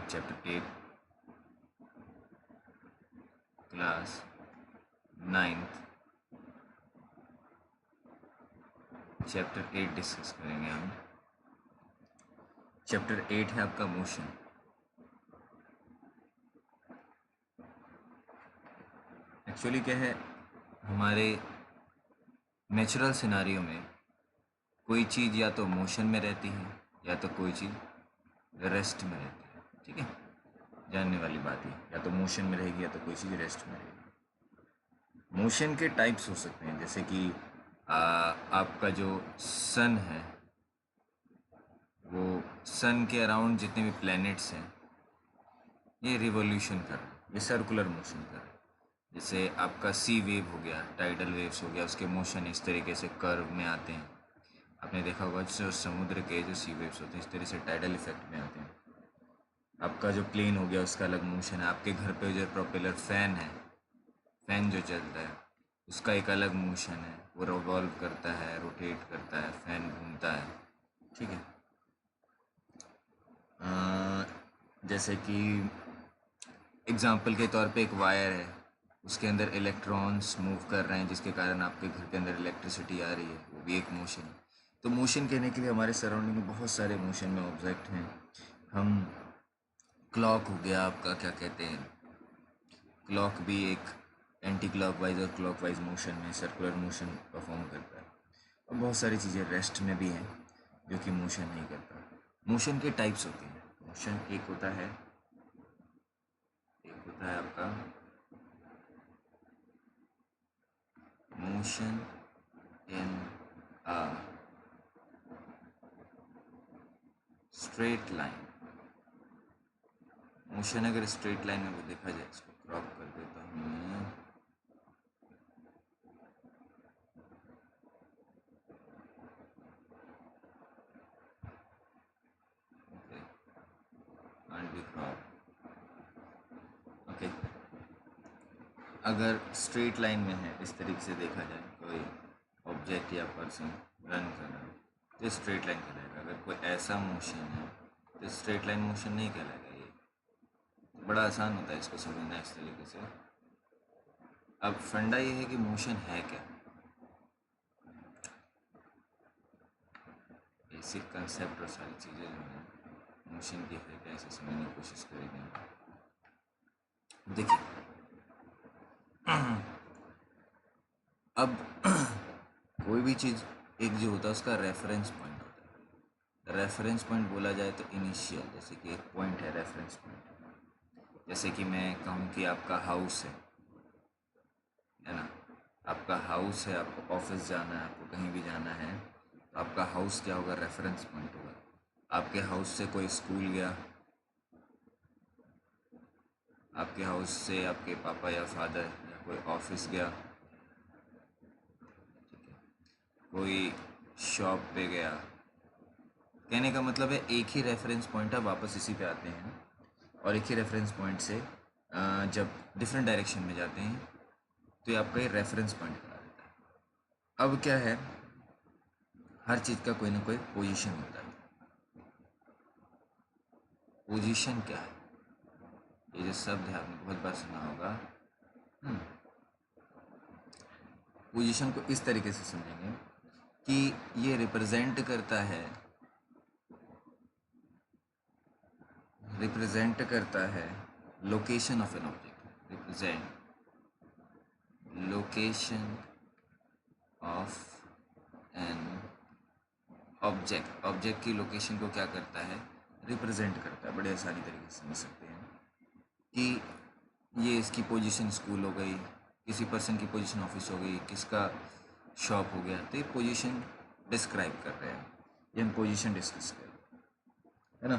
Chapter 8 class 9th chapter 8 discuss करेंगे हम। Chapter 8 है आपका मोशन। एक्चुअली क्या है, हमारे नेचुरल सिनारियो में कोई चीज़ या तो मोशन में रहती है या तो कोई चीज़ रेस्ट में रहती है। ठीक है, जानने वाली बात है, या तो मोशन में रहेगी या तो कोई चीज़ रेस्ट में रहेगी। मोशन के टाइप्स हो सकते हैं, जैसे कि आपका जो सन है, वो सन के अराउंड जितने भी प्लैनेट्स हैं ये रिवोल्यूशन कर रहे हैं, ये सर्कुलर मोशन कर रहे हैं। जैसे आपका सी वेव हो गया, टाइडल वेव्स हो गया, उसके मोशन इस तरीके से कर्व में आते हैं। आपने देखा होगा जो समुद्र के जो सी वेव्स होते हैं इस तरह से टाइडल इफेक्ट में आते हैं। आपका जो प्लेन हो गया उसका अलग मोशन है। आपके घर पे जो प्रोपेलर फैन है, फैन जो चलता है उसका एक अलग मोशन है, वो रिवॉल्व करता है, रोटेट करता है, फैन घूमता है। ठीक है, जैसे कि एग्जाम्पल के तौर पे एक वायर है, उसके अंदर इलेक्ट्रॉन्स मूव कर रहे हैं जिसके कारण आपके घर के अंदर इलेक्ट्रिसिटी आ रही है, वो भी एक मोशन है। तो मोशन कहने के लिए हमारे सराउंडिंग में बहुत सारे मोशन में ऑब्जेक्ट हैं। हम क्लॉक हो गया आपका, क्या कहते हैं, क्लॉक भी एक एंटी क्लॉकवाइज और क्लॉकवाइज मोशन में सर्कुलर मोशन परफॉर्म करता है। और बहुत सारी चीज़ें रेस्ट में भी हैं जो कि मोशन नहीं करता। मोशन के टाइप्स होते हैं। मोशन एक होता है आपका motion in a straight line. Motion अगर स्ट्रेट लाइन में वो देखा जाए, इसको क्रॉप कर देता हूँ मैं। ओके, अगर स्ट्रेट लाइन में है, इस तरीके से देखा जाए, कोई ऑब्जेक्ट या पर्सन रन कर रहा है तो स्ट्रेट लाइन कहलाएगा। अगर कोई ऐसा मोशन है तो स्ट्रेट लाइन मोशन नहीं कहलाएगा। ये बड़ा आसान होता है इसको समझना इस तरीके से। अब फंडा ये है कि मोशन है क्या, बेसिक कंसेप्ट और सारी चीज़ें जो हैं मोशन की है क्या, ऐसे समझने की कोशिश करेंगे। देखिए, अब कोई भी चीज़ एक जो होता है उसका रेफरेंस पॉइंट होता है। रेफरेंस पॉइंट बोला जाए तो इनिशियल, जैसे कि एक पॉइंट है रेफरेंस पॉइंट। जैसे कि मैं कहूँ कि आपका हाउस है ना, आपका हाउस है, आपको ऑफिस जाना है, आपको कहीं भी जाना है, तो आपका हाउस क्या होगा, रेफरेंस पॉइंट होगा। आपके हाउस से कोई स्कूल गया, आपके हाउस से आपके पापा या फादर या कोई ऑफिस गया, कोई शॉप पे गया। कहने का मतलब है एक ही रेफरेंस पॉइंट है, वापस इसी पे आते हैं, और एक ही रेफरेंस पॉइंट से जब डिफरेंट डायरेक्शन में जाते हैं तो ये आपका ये रेफरेंस पॉइंट करा देता है। अब क्या है, हर चीज़ का कोई ना कोई पोजीशन होता है। पोजीशन क्या है, ये जो शब्द है आपने बहुत बार सुना होगा। पोजीशन को इस तरीके से समझेंगे कि ये रिप्रेजेंट करता है location of an object. Represent location of an object की लोकेशन को क्या करता है, रिप्रेजेंट करता है। बड़े आसानी तरीके से समझ सकते हैं कि ये इसकी पोजीशन स्कूल हो गई, किसी पर्सन की पोजीशन ऑफिस हो गई, किसका शॉप हो गया, तो ये पोजीशन डिस्क्राइब कर रहे हैं, ये हम पोजीशन डिस्कस कर रहे हैं, है ना।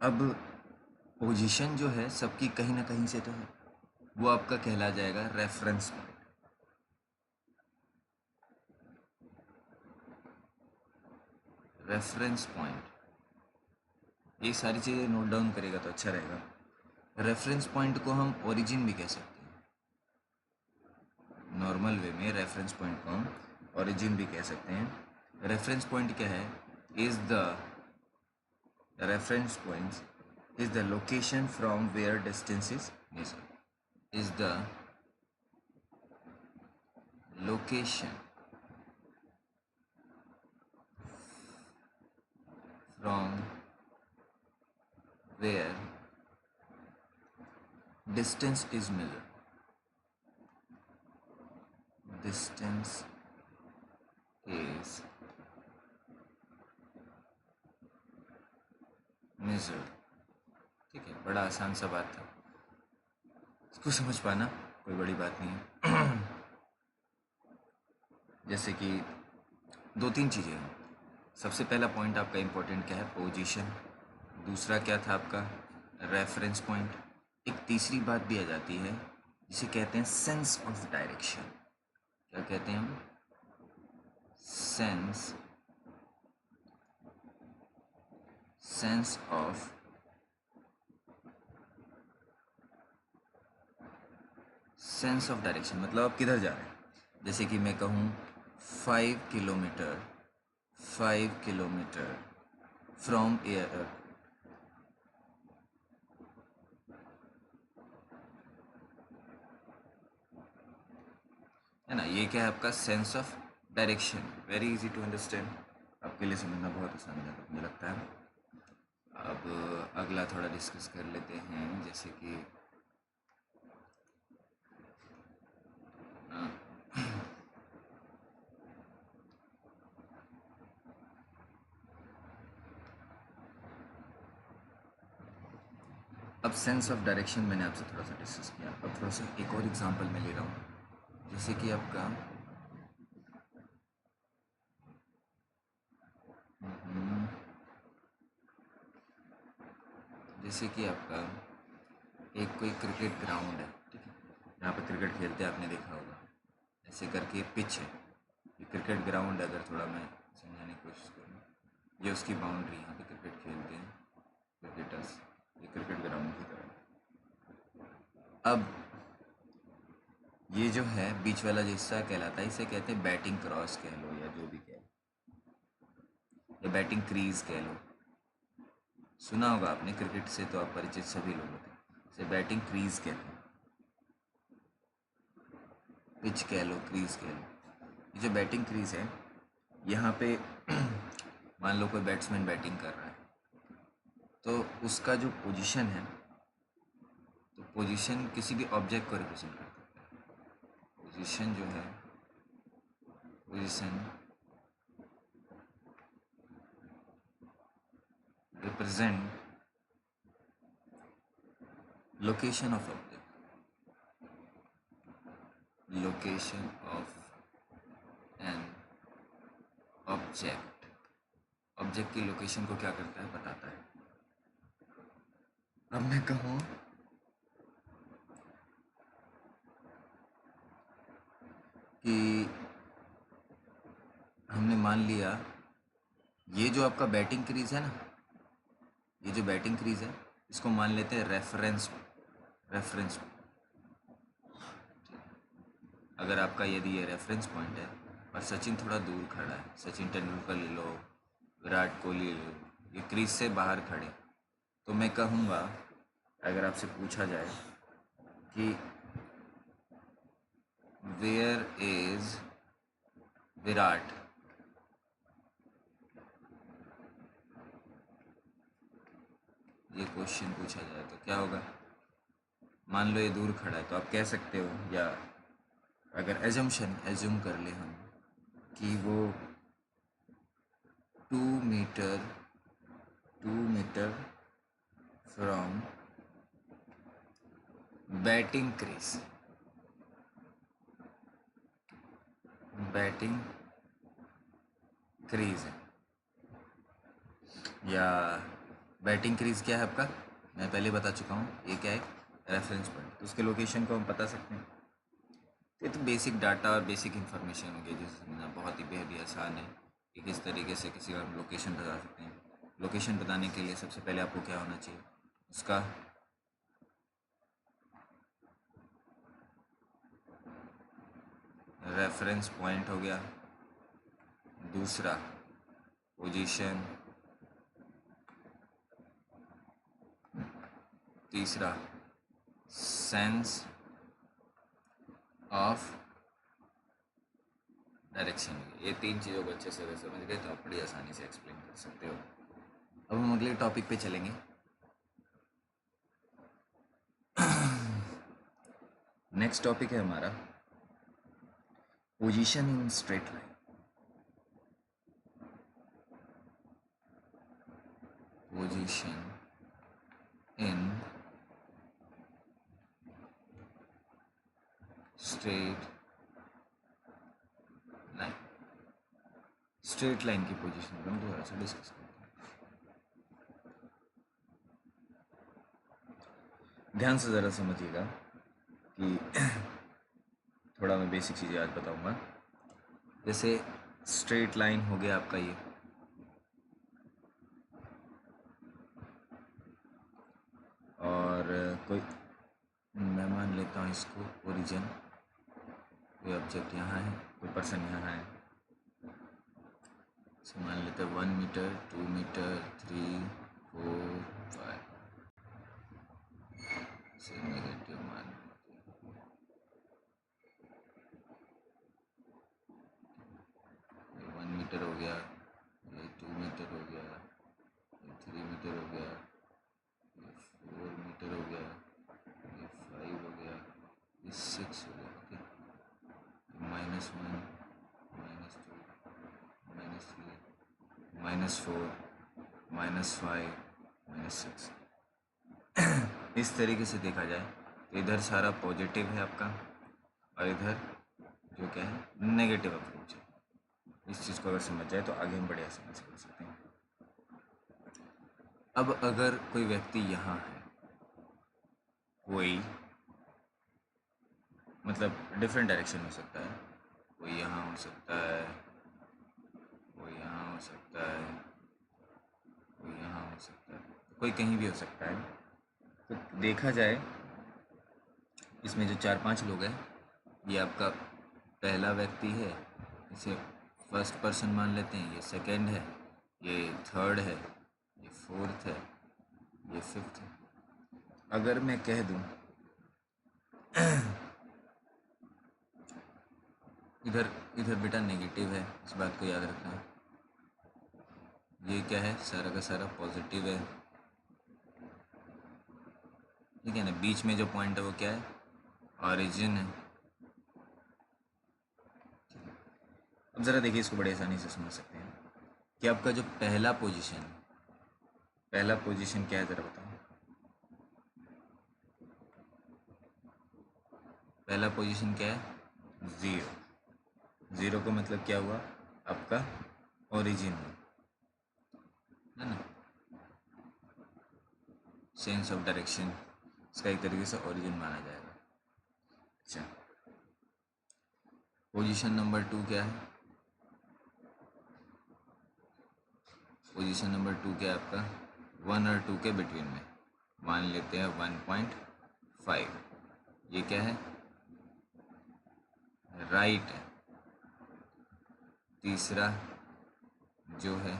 अब पोजीशन जो है सबकी कहीं ना कहीं से तो है, वो आपका कहला जाएगा रेफरेंस पॉइंट। रेफरेंस पॉइंट, ये सारी चीज़ें नोट डाउन करेगा तो अच्छा रहेगा। रेफरेंस पॉइंट को हम ओरिजिन भी कह सकते हैं। नॉर्मल वे में रेफरेंस पॉइंट को हम ओरिजिन भी कह सकते हैं। रेफरेंस पॉइंट क्या है, is the reference points is the location from where distance is measured. Is the location from where distance is measured. Distance is measured. ठीक है, बड़ा आसान सा बात था, इसको समझ पाना कोई बड़ी बात नहीं है। जैसे कि दो तीन चीज़ें हैं। सबसे पहला पॉइंट आपका इम्पोर्टेंट क्या है, पोजीशन। दूसरा क्या था आपका, रेफरेंस पॉइंट। एक तीसरी बात भी आ जाती है जिसे कहते हैं सेंस ऑफ डायरेक्शन। क्या कहते हैं हम, सेंस ऑफ डायरेक्शन। मतलब आप किधर जा रहे हैं। जैसे कि मैं कहूँ 5 किलोमीटर फ्रॉम एयर, है ना, ये क्या है आपका sense of direction. Very easy to understand, आपके लिए समझना बहुत आसान है मुझे लगता है। अब अगला थोड़ा डिस्कस कर लेते हैं, जैसे कि अब सेंस ऑफ डायरेक्शन मैंने आपसे थोड़ा सा डिस्कस किया। अब थोड़ा सा एक और एग्जांपल मैं ले रहा हूँ, जैसे कि आपका एक कोई क्रिकेट ग्राउंड है, ठीक है, यहाँ पे क्रिकेट खेलते हैं, आपने देखा होगा। ऐसे करके पिच है, ये क्रिकेट ग्राउंड है। अगर थोड़ा मैं समझाने की कोशिश करूँ, ये उसकी बाउंड्री, यहाँ पे क्रिकेट खेलते हैं क्रिकेटर्स, ये क्रिकेट ग्राउंड की तरह। अब ये जो है बीच वाला जो हिस्सा कहलाता है, इसे कहते हैं बैटिंग क्रॉस कह लो, या जो भी कह लो, या बैटिंग क्रीज कह लो। सुना होगा आपने, क्रिकेट से तो आप परिचित सभी लोग होते हैं। इसे बैटिंग क्रीज कहते हैं, पिच कह लो, क्रीज कह लो। ये जो बैटिंग क्रीज है, यहाँ पे मान लो कोई बैट्समैन बैटिंग कर रहा है, तो उसका जो पोजीशन है, तो पोजीशन किसी भी ऑब्जेक्ट को रिप्रेजेंट करता है। पोजीशन जो है, position represent location of object, location of an object. Object की लोकेशन को क्या करता है, बताता है। अब मैं कहूँ कि हमने मान लिया ये जो आपका बैटिंग क्रीज है ना, ये जो बैटिंग क्रीज है, इसको मान लेते हैं रेफरेंस। अगर आपका यदि ये रेफरेंस पॉइंट है और सचिन थोड़ा दूर खड़ा है, सचिन तेंदुलकर ले लो, विराट कोहली ले लो, ये क्रीज से बाहर खड़े, तो मैं कहूँगा, अगर आपसे पूछा जाए कि वेयर इज विराट, ये क्वेश्चन पूछा जाए तो क्या होगा। मान लो ये दूर खड़ा है, तो आप कह सकते हो, या अगर एज्यूम कर ले हम कि वो 2 मीटर फ्रॉम बैटिंग क्रीज है, या बैटिंग क्रीज क्या है आपका, मैं पहले बता चुका हूँ, ये क्या है, रेफरेंस पॉइंट। तो उसके लोकेशन को हम बता सकते हैं। ये तो बेसिक डाटा और बेसिक इन्फॉर्मेशन हो गई, जिसे समझना बहुत ही बेहद ही आसान है कि किस तरीके से किसी का हम लोकेशन बता सकते हैं। लोकेशन बताने के लिए सबसे पहले आपको क्या होना चाहिए, उसका रेफरेंस पॉइंट हो गया, दूसरा पोजीशन, तीसरा सेंस ऑफ डायरेक्शन। ये तीन चीज़ों को अच्छे से अगर समझ गए तो आप बड़ी आसानी से एक्सप्लेन कर सकते हो। अब हम अगले टॉपिक पे चलेंगे। नेक्स्ट टॉपिक है हमारा position in straight line. Position in straight line. Straight line की पोजीशन को हम थोड़ा सा डिस्कस करते हैं। ध्यान से ज़रा समझिएगा कि थोड़ा मैं बेसिक चीज़ें आज बताऊंगा। जैसे स्ट्रेट लाइन हो गया आपका ये, और कोई मैं मान लेता हूँ इसको ओरिजिन, कोई ऑब्जेक्ट यहाँ है, कोई पर्सन यहाँ है, इसे मान लेते हैं 1 मीटर, 2 मीटर, 3, 4, 5, इसे नेगेटिव मान, ये 1 मीटर हो गया, ये 2 मीटर हो गया, ये 3 मीटर हो गया, ये 4 मीटर हो गया, ये 5 हो गया, ये 6 हो गया। ओके, -1, -2, -3, -4, -5, -6। इस तरीके से देखा जाए तो इधर सारा पॉजिटिव है आपका, और इधर जो क्या है नेगेटिव अप्रोच है। इस चीज़ को अगर समझ जाए तो आगे हम बड़े आसानी से कर सकते हैं। अब अगर कोई व्यक्ति यहाँ है, कोई मतलब डिफरेंट डायरेक्शन हो सकता है, कोई यहाँ हो सकता है, कोई यहाँ हो सकता है, कोई यहाँ हो सकता है, कोई कहीं भी हो सकता है। तो देखा जाए इसमें जो 4-5 लोग हैं, ये आपका पहला व्यक्ति है, इसे फर्स्ट पर्सन मान लेते हैं, ये सेकंड है, ये थर्ड है, ये फोर्थ है, ये फिफ्थ है। अगर मैं कह दूं इधर इधर बेटा नेगेटिव है, इस बात को याद रखना। ये क्या है, सारा का सारा पॉजिटिव है, ठीक है ना। बीच में जो पॉइंट है वो क्या है, ऑरिजिन है। अब ज़रा देखिए, इसको बड़े आसानी से समझ सकते हैं कि आपका जो पहला पोजीशन क्या है, ज़रा बताओ। पहला पोजीशन क्या है, 0। 0 का मतलब क्या हुआ, आपका ओरिजिन है ना, सेंस ऑफ डायरेक्शन, इसका एक तरीके से ओरिजिन माना जाएगा। अच्छा, पोजीशन नंबर 2 क्या है, पोजीशन नंबर 2 क्या है आपका, 1 और 2 के बिटवीन में, मान लेते हैं 1.5। ये क्या है, राइट है। तीसरा जो है,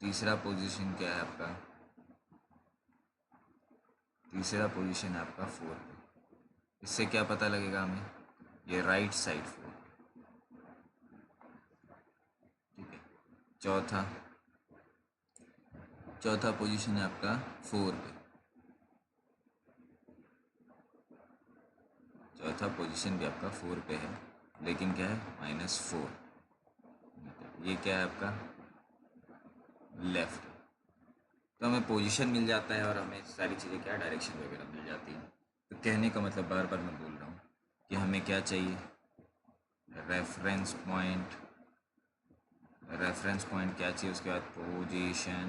तीसरा पोजीशन क्या है आपका, तीसरा पोजीशन है आपका 4 पे। इससे क्या पता लगेगा हमें, ये राइट साइड 4, ठीक है। चौथा पोजीशन है आपका 4 पे। चौथा पोजीशन भी आपका 4 पे है, लेकिन क्या है, -4। ये क्या है आपका, लेफ्ट। तो हमें पोजीशन मिल जाता है और हमें सारी चीज़ें क्या, डायरेक्शन वगैरह मिल जाती है। तो कहने का मतलब बार बार मैं बोल रहा हूँ कि हमें क्या चाहिए, रेफरेंस पॉइंट। रेफरेंस पॉइंट क्या चाहिए, उसके बाद पोजीशन,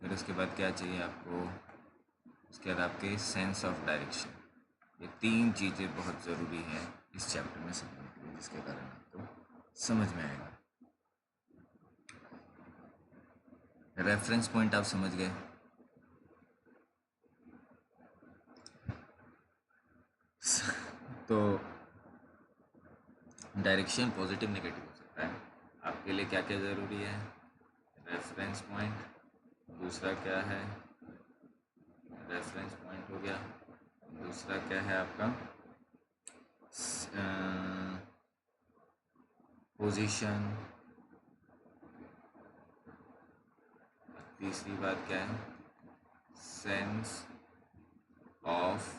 फिर उसके बाद क्या चाहिए आपको, उसके बाद आपके सेंस ऑफ डायरेक्शन। ये 3 चीज़ें बहुत ज़रूरी हैं इस चैप्टर में समझने के लिए, जिसके कारण आपको समझ में आएगा। रेफरेंस पॉइंट आप समझ गए। तो डायरेक्शन पॉजिटिव नेगेटिव हो सकता है, आपके लिए क्या क्या ज़रूरी है, रेफरेंस पॉइंट, दूसरा क्या है रेफरेंस पॉइंट हो गया। दूसरा क्या है आपका पोजीशन। तीसरी बात क्या है सेंस ऑफ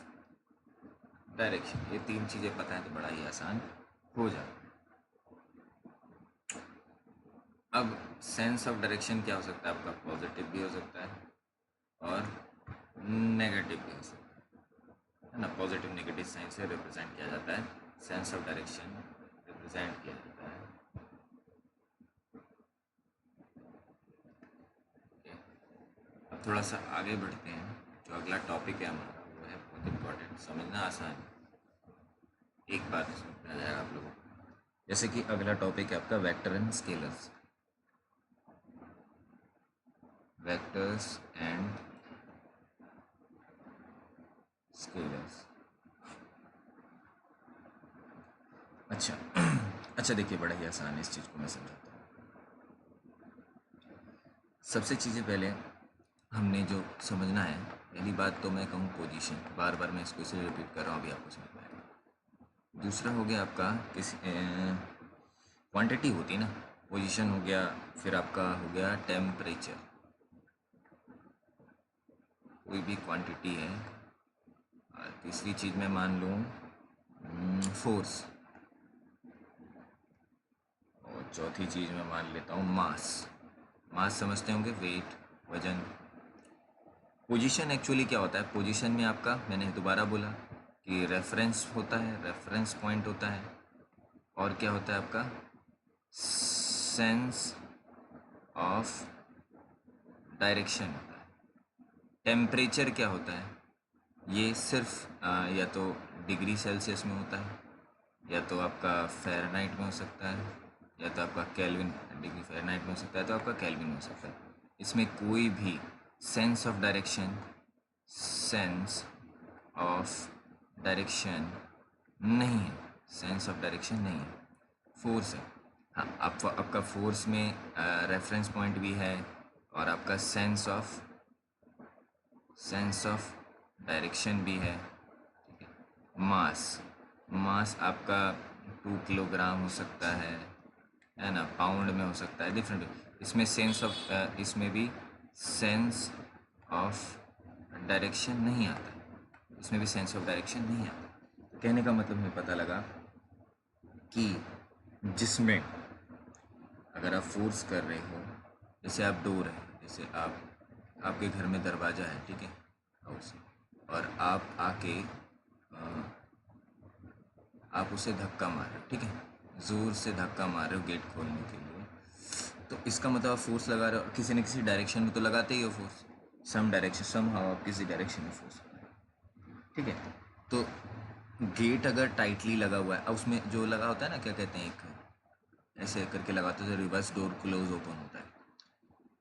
डायरेक्शन। ये तीन चीज़ें पता है तो बड़ा ही आसान हो जाता है। अब सेंस ऑफ डायरेक्शन क्या हो सकता है आपका, पॉजिटिव भी हो सकता है और नेगेटिव भी हो सकता है ना। पॉजिटिव नेगेटिव साइन से रिप्रेजेंट किया जाता है, सेंस ऑफ डायरेक्शन रिप्रेजेंट किया जाता है। अब थोड़ा सा आगे बढ़ते हैं। जो अगला टॉपिक है हमारा वो है बहुत इम्पोर्टेंट, समझना आसान है, एक बात समझ में आ जाएगा आप लोगों को। जैसे कि अगला टॉपिक है आपका vector and scalars. Vectors and scalars. अच्छा अच्छा देखिए बड़ा ही आसान है, इस चीज़ को मैं समझाता हूँ। सबसे चीज़ें पहले हमने जो समझना है, पहली बात तो मैं कहूँ पोजीशन, बार बार मैं इसको इसे रिपीट कर रहा हूँ, अभी आपको समझ में आएगा। दूसरा हो गया आपका किसी क्वांटिटी होती है ना, पोजीशन हो गया, फिर आपका हो गया टेम्परेचर, कोई भी क्वांटिटी है। तीसरी चीज़ मैं मान लूँ फोर्स, और चौथी चीज़ मैं मान लेता हूँ मास। मास समझते होंगे, वेट, वजन। पोजीशन एक्चुअली क्या होता है, पोजीशन में आपका मैंने दोबारा बोला कि रेफरेंस होता है, रेफरेंस पॉइंट होता है, और क्या होता है आपका सेंस ऑफ डायरेक्शन होता है। टेम्परेचर क्या होता है, ये सिर्फ या तो डिग्री सेल्सियस में होता है, या तो आपका फ़ारेनहाइट में हो सकता है, या तो आपका केल्विन, डिग्री फ़ारेनहाइट में हो सकता है, तो आपका केल्विन में हो सकता है। इसमें कोई भी sense of direction, sense of direction नहीं है, सेंस ऑफ डायरेक्शन नहीं है, फोर्स है। हाँ, आपका फोर्स में रेफरेंस पॉइंट भी है, और आपका सेंस ऑफ डायरेक्शन भी है। मास, मास आपका 2 किलोग्राम हो सकता है ना, पाउंड में हो सकता है, डिफरेंट। इसमें इसमें भी सेंस ऑफ डायरेक्शन नहीं आता, इसमें भी सेंस ऑफ डायरेक्शन नहीं आता। कहने का मतलब हमें पता लगा कि जिसमें अगर आप फोर्स कर रहे हो, जैसे आप डोर है, जैसे आपके घर में दरवाज़ा है, ठीक है, हाउस, और आप आके आप उसे धक्का मार रहे हो, ठीक है, ज़ोर से धक्का मार रहे हो गेट खोलने के लिए, तो इसका मतलब आप फोर्स लगा रहे हो, किसी न किसी डायरेक्शन में तो लगाते ही हो force, some direction, somehow आप किसी डायरेक्शन में फोर्स, ठीक है। तो गेट अगर टाइटली लगा हुआ है, अब उसमें जो लगा होता है ना, क्या कहते हैं, एक ऐसे करके लगाते हैं, रिवर्स डोर क्लोज ओपन होता है,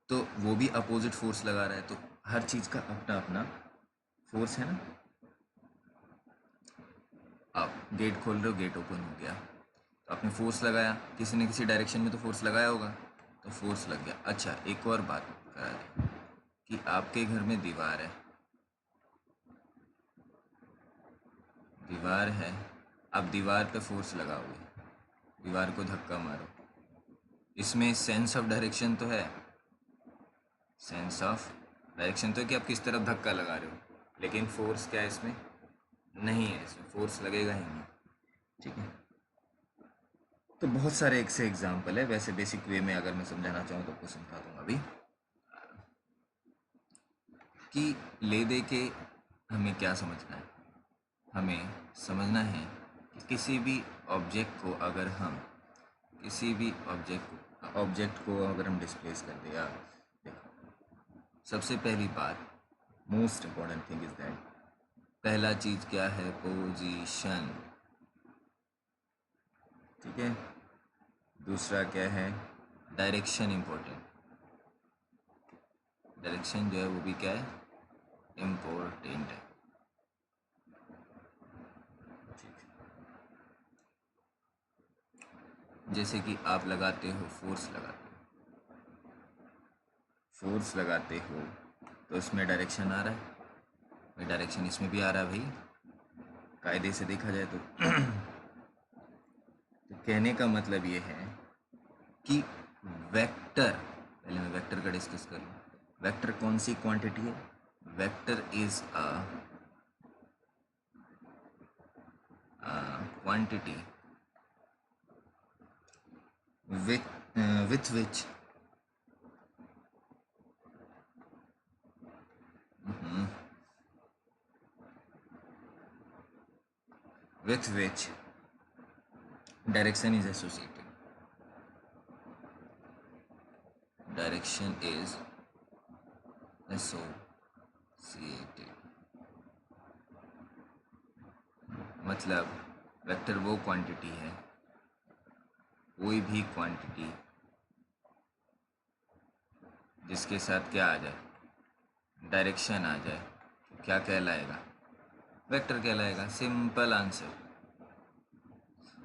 तो वो भी अपोजिट फोर्स लगा रहा है। तो हर चीज़ का अपना अपना फोर्स है ना। आप गेट खोल रहे हो, गेट ओपन हो गया, तो आपने फोर्स लगाया, किसी न किसी डायरेक्शन में तो फोर्स लगाया होगा, तो फोर्स लग गया। अच्छा, एक और बात करा दें कि आपके घर में दीवार है, दीवार है, आप दीवार पे फोर्स लगाओगे, दीवार को धक्का मारो, इसमें सेंस ऑफ डायरेक्शन तो है, सेंस ऑफ डायरेक्शन तो है कि आप किस तरफ धक्का लगा रहे हो, लेकिन फोर्स क्या है इसमें नहीं है, इसमें फोर्स लगेगा ही नहीं, ठीक है। तो बहुत सारे एक से एग्जाम्पल है, वैसे बेसिक वे में अगर मैं समझाना चाहूँ तो आपको समझा दूंगा अभी, कि ले दे के हमें क्या समझना है, हमें समझना है कि किसी भी ऑब्जेक्ट को अगर हम अगर हम डिस्प्लेस कर दे, या देखो, सबसे पहली बात, most important thing is that, पहला चीज़ क्या है, पोजीशन, ठीक है। दूसरा क्या है, डायरेक्शन इम्पोर्टेंट, डायरेक्शन जो है वो भी क्या है, इम्पोर्टेंट है, ठीक है। जैसे कि आप लगाते हो, फोर्स लगाते हो, तो इसमें डायरेक्शन आ रहा है, डायरेक्शन इसमें भी आ रहा है भाई, कायदे से देखा जाए तो। तो कहने का मतलब ये है कि वेक्टर, पहले मैं वेक्टर का डिस्कस कर लूँ। वेक्टर कौन सी क्वांटिटी है? Vector is a quantity with which with which direction is associated. Direction is associated. मतलब वेक्टर वो क्वांटिटी है, कोई भी क्वांटिटी जिसके साथ क्या आ जाए, डायरेक्शन आ जाए, तो क्या कहलाएगा? वेक्टर कहलाएगा। Simple answer.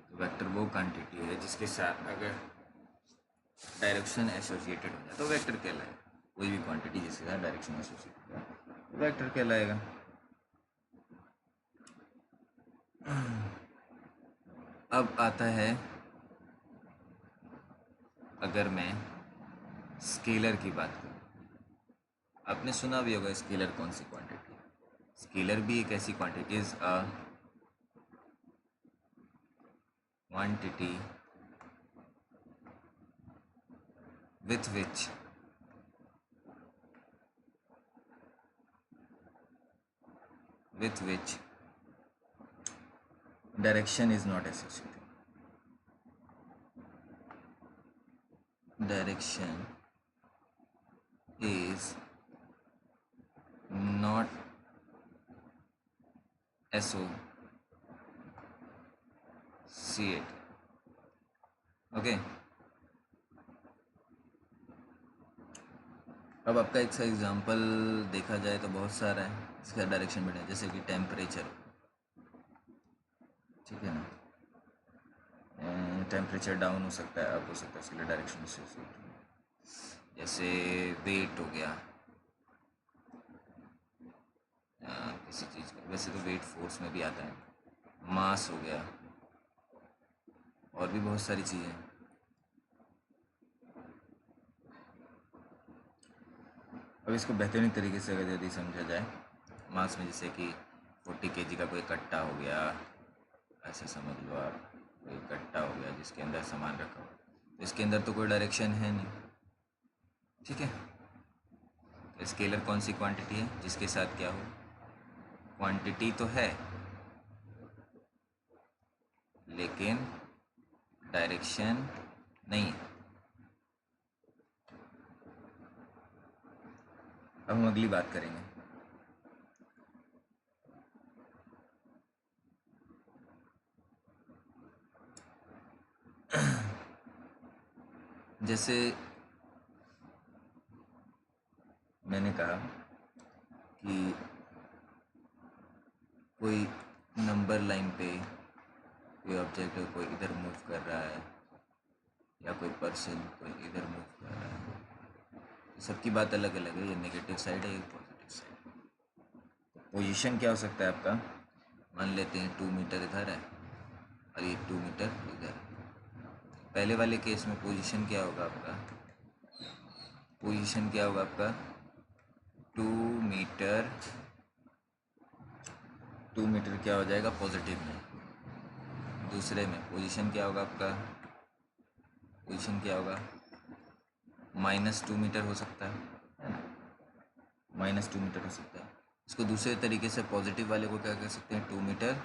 तो वेक्टर वो क्वांटिटी है जिसके साथ अगर डायरेक्शन एसोसिएटेड हो जाए तो वेक्टर कहलाएगा। कोई भी क्वांटिटी जिसके साथ डायरेक्शन एसोसिएटेड हो तो वेक्टर कहलाएगा। अब आता है, अगर मैं स्केलर की बात करूँ, आपने सुना भी होगा स्केलर कौन सी क्वांटिटी है। स्केलर भी एक ऐसी quantity is a quantity with which direction is not associated. Direction is not associated. Okay. अब आपका एक सा एग्जांपल देखा जाए तो बहुत सारा है, इसका डायरेक्शन बढ़े, जैसे कि टेम्परेचर, ठीक है ना। टेम्परेचर डाउन हो सकता है, अप हो सकता है, इसके लिए डायरेक्शन एसोसिएटेड। जैसे वेट हो गया किसी चीज़ का, वैसे तो वेट फोर्स में भी आता है। मास हो गया, और भी बहुत सारी चीज़ें। अब इसको बेहतरीन तरीके से अगर यदि समझा जाए, मास में जैसे कि 40 kg का कोई कट्टा हो गया, ऐसे समझ लो आप, कोई कट्टा हो गया जिसके अंदर सामान रखा हो, तो इसके अंदर तो कोई डायरेक्शन है नहीं, ठीक है। तो स्केलर कौन सी क्वांटिटी है जिसके साथ क्या हो, क्वांटिटी तो है लेकिन डायरेक्शन नहीं है। अब हम अगली बात करेंगे। जैसे मैंने कहा कि कोई नंबर लाइन पे कोई ऑब्जेक्ट है, कोई इधर मूव कर रहा है, या कोई पर्सन कोई इधर मूव कर रहा है, सबकी बात अलग अलग है। ये नेगेटिव साइड है, ये पॉजिटिव साइड। पोजीशन क्या हो सकता है आपका, मान लेते हैं 2 मीटर इधर है और ये 2 मीटर इधर। पहले वाले केस में पोजीशन क्या होगा आपका, पोजीशन क्या होगा आपका 2 मीटर क्या हो जाएगा पॉजिटिव में। दूसरे में पोजीशन क्या होगा आपका, पोजीशन क्या होगा -2 मीटर हो सकता है ना, -2 मीटर हो सकता है। इसको दूसरे तरीके से पॉजिटिव वाले को क्या कह सकते हैं, 2 मीटर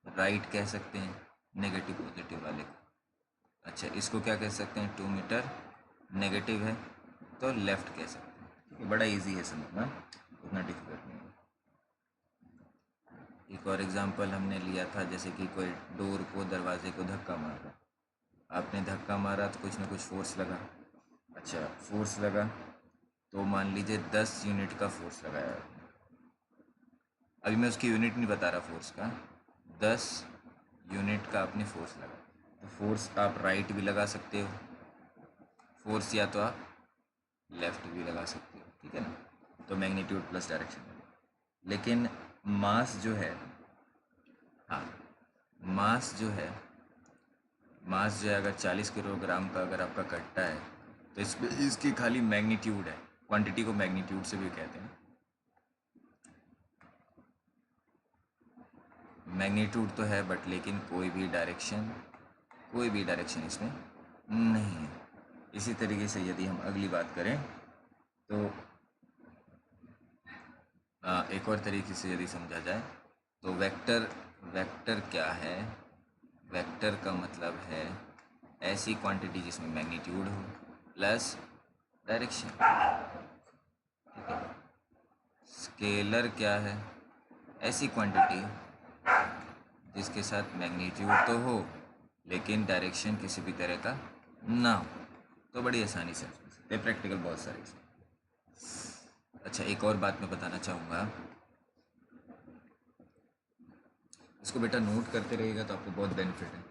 राइट कह सकते हैं, नेगेटिव पॉजिटिव वाले को। अच्छा, इसको क्या कह सकते हैं, 2 मीटर नेगेटिव है तो लेफ़्ट कह सकते हैं। ये बड़ा इजी है समझना, उतना डिफिकल्ट नहीं है। एक और एग्जांपल हमने लिया था, जैसे कि कोई डोर को, दरवाजे को धक्का मारा, आपने धक्का मारा तो कुछ ना कुछ फोर्स लगा। अच्छा, फोर्स लगा तो मान लीजिए 10 यूनिट का फोर्स लगाया आपने। अभी मैं उसकी यूनिट नहीं बता रहा फोर्स का, 10 यूनिट का आपने फोर्स लगा। तो फोर्स आप राइट भी लगा सकते हो, फोर्स या तो आप लेफ़्ट भी लगा सकते हो, ठीक है ना। तो मैग्नीट्यूड प्लस डायरेक्शन, लेकिन मास जो है, हाँ, मास जो है, मास जो है अगर 40 किलोग्राम का अगर आपका कट्टा है तो इसमें इसकी खाली मैग्नीट्यूड है, क्वांटिटी को मैग्नीट्यूड से भी कहते हैं। मैग्नीट्यूड तो है बट लेकिन कोई भी डायरेक्शन इसमें नहीं है। इसी तरीके से यदि हम अगली बात करें तो एक और तरीके से यदि समझा जाए तो वेक्टर क्या है? वेक्टर का मतलब है ऐसी क्वांटिटी जिसमें मैग्नीट्यूड हो प्लस डायरेक्शन, ठीक है। स्केलर क्या है? ऐसी क्वांटिटी जिसके साथ मैग्नीट्यूड तो हो लेकिन डायरेक्शन किसी भी तरह का ना हो। तो बड़ी आसानी से समझ सकते हैं, प्रैक्टिकल बहुत सारे इसमें। अच्छा, एक और बात मैं बताना चाहूँगा, इसको बेटा नोट करते रहिएगा तो आपको बहुत बेनिफिट है,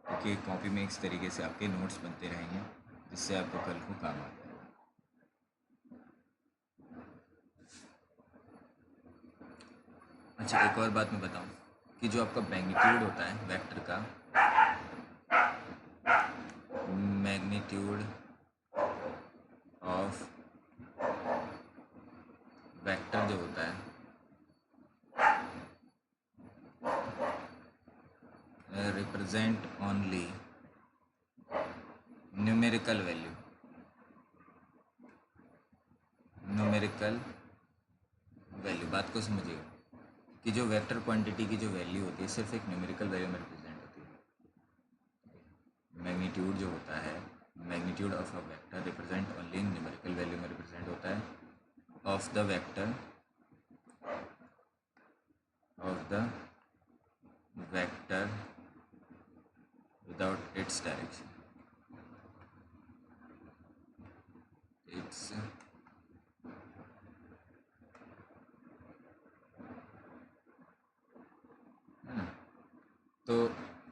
क्योंकि कॉपी में इस तरीके से आपके नोट्स बनते रहेंगे जिससे आपको कल को काम आता है। अच्छा, एक और बात मैं बताऊं कि जो आपका मैग्नीट्यूड होता है वेक्टर का, मैग्नीट्यूड ऑफ वेक्टर जो होता है represent only numerical value, numerical value. बात को समझिएगा कि जो वेक्टर क्वांटिटी की जो वैल्यू होती है सिर्फ एक न्यूमेरिकल वैल्यू में रिप्रेजेंट होती है। मैग्नीट्यूड जो होता है, magnitude of a vector represent only numerical value में रिप्रेजेंट होता है of the vector without its direction, it's है ना। तो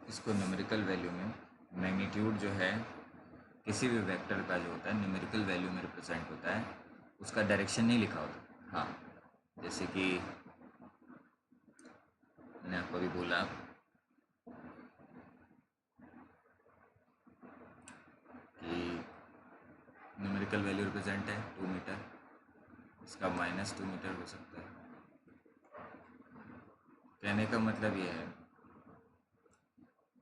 इसको न्यूमेरिकल वैल्यू में मैग्नीट्यूड जो है किसी भी वेक्टर का जो होता है न्यूमेरिकल वैल्यू में रिप्रेजेंट होता है, उसका डायरेक्शन नहीं लिखा होता। हाँ, जैसे कि मैंने आपको अभी बोला कि न्यूमेरिकल वैल्यू रिप्रेजेंट है 2 मीटर, इसका -2 मीटर हो सकता है। कहने का मतलब ये है,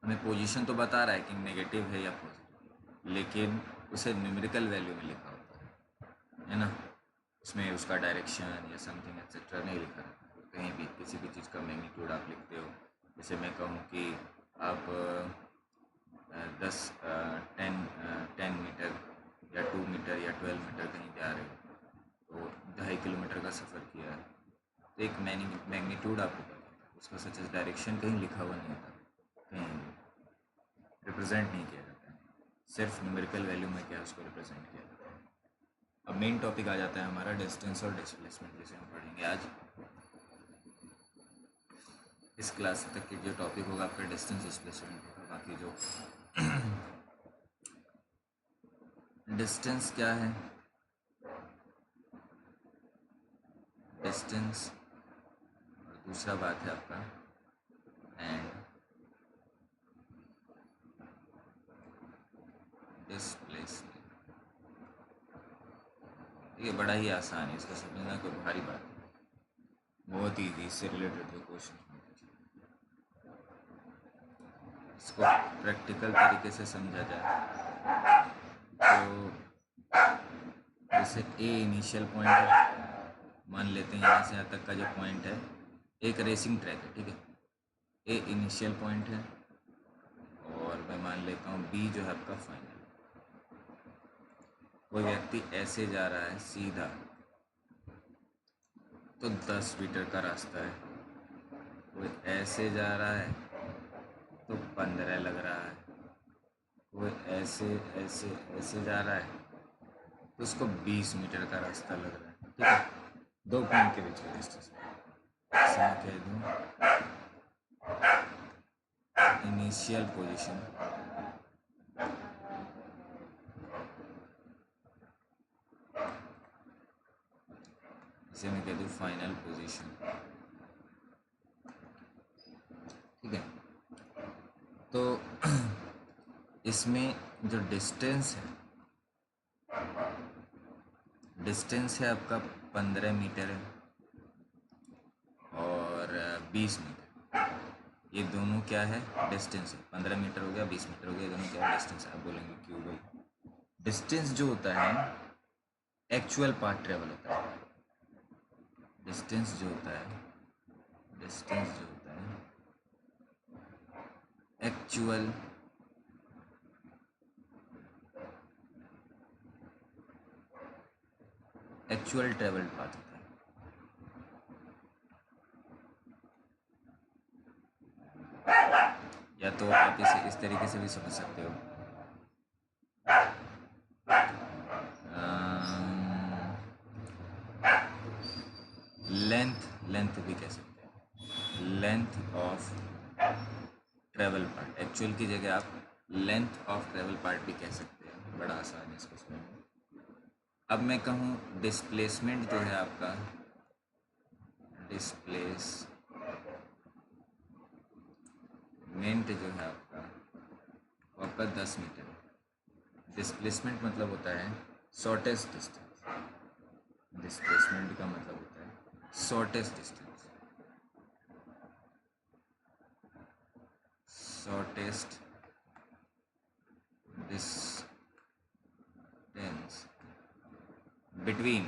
हमें पोजीशन तो बता रहा है कि नेगेटिव है या पॉजिटिव, लेकिन उसे न्यूमेरिकल वैल्यू में लिखा होता है ना। उसमें उसका डायरेक्शन या समथिंग एक्सेट्रा नहीं लिखा रहता। कहीं भी किसी भी चीज़ का मैग्नीट्यूड आप लिखते हो, जैसे मैं कहूँ कि आप 10 मीटर या 2 मीटर या 12 मीटर कहीं जा रहे हो, तो 2.5 किलोमीटर का सफ़र किया है, तो एक मैग्नीट्यूड आपको पता है, उसका सच डायरेक्शन कहीं लिखा हुआ नहीं होता, कहीं रिप्रेजेंट नहीं किया जाता है, सिर्फ न्यूमेरिकल वैल्यू में क्या उसको रिप्रेजेंट किया जाता है। अब मेन टॉपिक आ जाता है हमारा डिस्टेंस और डिस्प्लेसमेंट, जिसे हम पढ़ेंगे आज। इस क्लास तक के जो टॉपिक होगा आपका डिस्टेंस डिस्प्लेसमेंट होगा। बाकी जो डिस्टेंस क्या है, डिस्टेंस, और दूसरा बात है आपका एंड डिस्प्लेसमेंट। ये बड़ा ही आसान है, इसको समझना कोई भारी बात है, बहुत ईजी, इससे रिलेटेड जो क्वेश्चन इसको प्रैक्टिकल तरीके से समझा जाए तो जैसे ए इनिशियल पॉइंट है, मान लेते हैं यहाँ से यहाँ तक का जो पॉइंट है एक रेसिंग ट्रैक है, ठीक है। ए इनिशियल पॉइंट है और मैं मान लेता हूँ बी जो है आपका फाइनल। कोई व्यक्ति ऐसे जा रहा है सीधा तो 10 मीटर का रास्ता है, कोई ऐसे जा रहा है तो 15 लग रहा है, कोई ऐसे ऐसे ऐसे जा रहा है तो उसको 20 मीटर का रास्ता लग रहा है, ठीक है। दो पॉइंट के बीच का डिस्टेंस मैं कह दूँ इनिशियल पोजीशन इसे मैं कह दूँ फाइनल पोजीशन। ठीक है, तो इसमें जो डिस्टेंस है आपका 15 मीटर है और 20 मीटर। ये दोनों क्या है, डिस्टेंस है। 15 मीटर हो गया, 20 मीटर हो गया, ये दोनों क्या है, डिस्टेंस है। आप बोलेंगे क्यों भाई? डिस्टेंस जो होता है एक्चुअल पाथ ट्रेवल होता है। डिस्टेंस जो होता है एक्चुअल ट्रेवल्ड पाथ होता है। या तो आप इसे इस तरीके से भी समझ सकते हो, लेंथ भी कह सकते हैं। Length of travel part, actual की जगह आप लेंथ ऑफ ट्रेवल पार्ट भी कह सकते हैं। बड़ा आसान है इसको समझना। अब मैं कहूँ डिस्प्लेसमेंट जो है आपका, डिस्प्लेसमेंट जो है आपका वो आपका 10 मीटर है। डिस्प्लेसमेंट मतलब होता है शॉर्टेस्ट डिस्टेंस। डिस्प्लेसमेंट का मतलब होता है shortest distance. Shortest distance between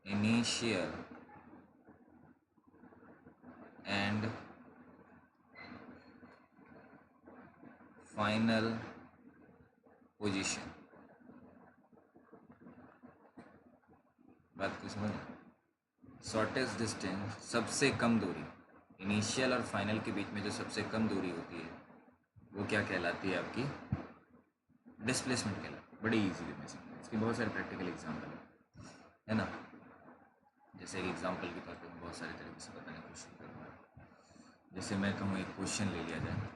initial and final position। बात को समझ, शॉर्टेस्ट डिस्टेंस सबसे कम दूरी, इनिशियल और फाइनल के बीच में जो सबसे कम दूरी होती है वो क्या कहलाती है, आपकी डिस्प्लेसमेंट कहलाती है। बड़ी इजी वे में समझना, इसके बहुत सारे प्रैक्टिकल एग्जाम्पल है ना। जैसे एक एग्जाम्पल के तौर पर मैं बहुत सारे तरीके से बताने की कोशिश करूँगा। जैसे मैं कहूँ एक क्वेश्चन ले लिया जाए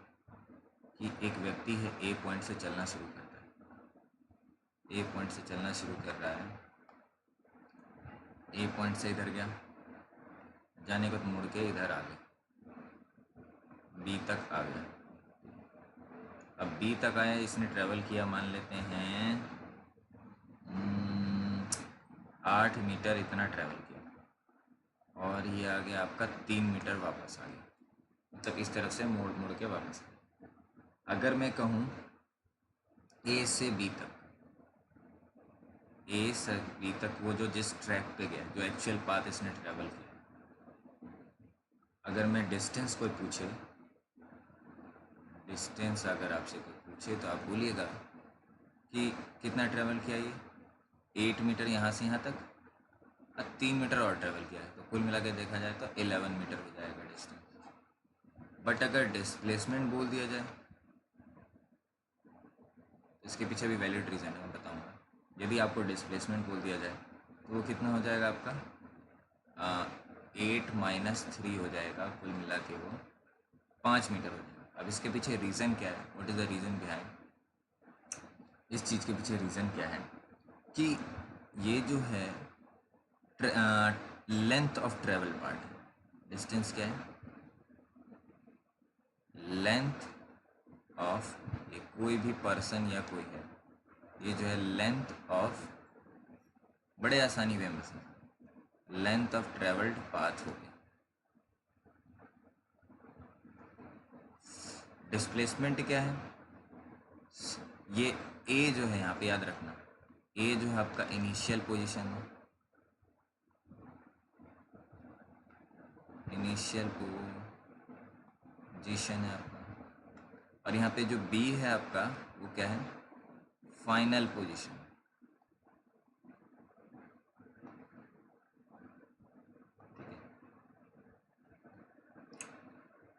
कि एक व्यक्ति है ए पॉइंट से चलना शुरू करता है, ए पॉइंट से चलना शुरू कर रहा है, ए पॉइंट से इधर गया, जाने के बाद मुड़ के इधर आ गया, बी तक आ गया। अब बी तक आया, इसने ट्रेवल किया मान लेते हैं 8 मीटर इतना ट्रेवल किया, और ये आ गया आपका 3 मीटर वापस आ गया, मतलब इस तरफ से मोड़ मोड़ के वापस आ गया। अगर मैं कहूँ ए से बी तक, ए से बी तक वो जो जिस ट्रैक पे गया, जो एक्चुअल पाथ इसने ट्रेवल किया, अगर मैं डिस्टेंस कोई पूछे, डिस्टेंस अगर आपसे कोई पूछे तो आप बोलिएगा कि कितना ट्रेवल किया ये, 8 मीटर यहाँ से यहाँ तक, 3 मीटर और ट्रेवल किया है, तो कुल मिला के देखा जाए तो 11 मीटर हो जाएगा डिस्टेंस। बट अगर डिस्प्लेसमेंट बोल दिया जाए, इसके पीछे भी वैलिड रीज़न है, मैं बताऊँगा। यदि आपको डिस्प्लेसमेंट बोल दिया जाए तो वो कितना हो जाएगा आपका, 8 - 3 हो जाएगा, कुल मिला के वो 5 मीटर हो जाएगा। अब इसके पीछे रीज़न क्या है, what is the reason behind, इस चीज़ के पीछे रीज़न क्या है कि ये जो है length of travel part, distance क्या है, लेंथ ऑफ, ये कोई भी पर्सन या कोई है, ये जो है लेंथ ऑफ, बड़े आसानी में समझ, लेंथ ऑफ ट्रेवल्ड पाथ हो गया। डिस्प्लेसमेंट क्या है, ये ए जो है यहाँ पे याद रखना, ए जो है आपका इनिशियल पोजीशन है, इनिशियल पोजीशन है आपका, और यहाँ पे जो बी है आपका वो क्या है, फाइनल पोजीशन।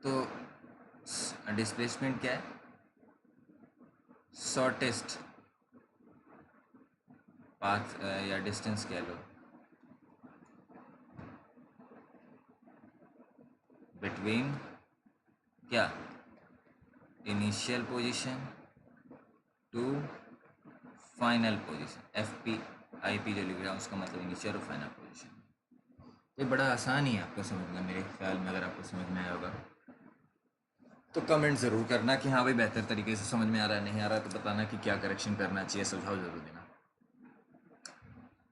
तो डिस्प्लेसमेंट क्या है, शॉर्टेस्ट पाथ या डिस्टेंस कह लो बिटवीन क्या, initial position to final position, FP IP जो लिख रहा हूँ उसका मतलब इनिशियल और फाइनल पोजीशन। ये बड़ा आसान ही है आपको समझना, मेरे ख्याल में। अगर आपको समझ में आया होगा तो कमेंट ज़रूर करना कि हाँ भाई बेहतर तरीके से समझ में आ रहा है, नहीं आ रहा तो बताना कि क्या करेक्शन करना चाहिए, सुझाव ज़रूर देना।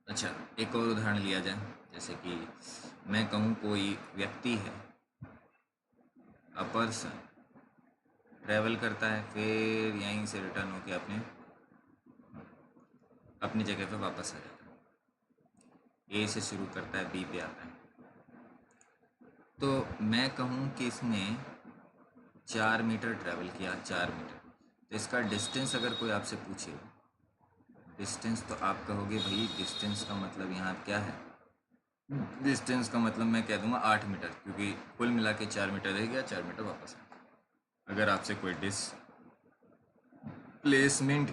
अच्छा, एक और उदाहरण लिया जाए, जैसे कि मैं कहूँ कोई व्यक्ति है, अ पर्सन ट्रैवल करता है, फिर यहीं से रिटर्न होके अपनी जगह पे वापस आ जाता है। ए से शुरू करता है, बी पे आता है। तो मैं कहूँ कि इसने 4 मीटर ट्रैवल किया, 4 मीटर। तो इसका डिस्टेंस अगर कोई आपसे पूछे डिस्टेंस, तो आप कहोगे भाई डिस्टेंस का मतलब यहाँ क्या है? डिस्टेंस का मतलब मैं कह दूंगा 8 मीटर, क्योंकि कुल मिला के 4 मीटर रह गया, 4 मीटर वापस आया। अगर आपसे कोई डिस्प्लेसमेंट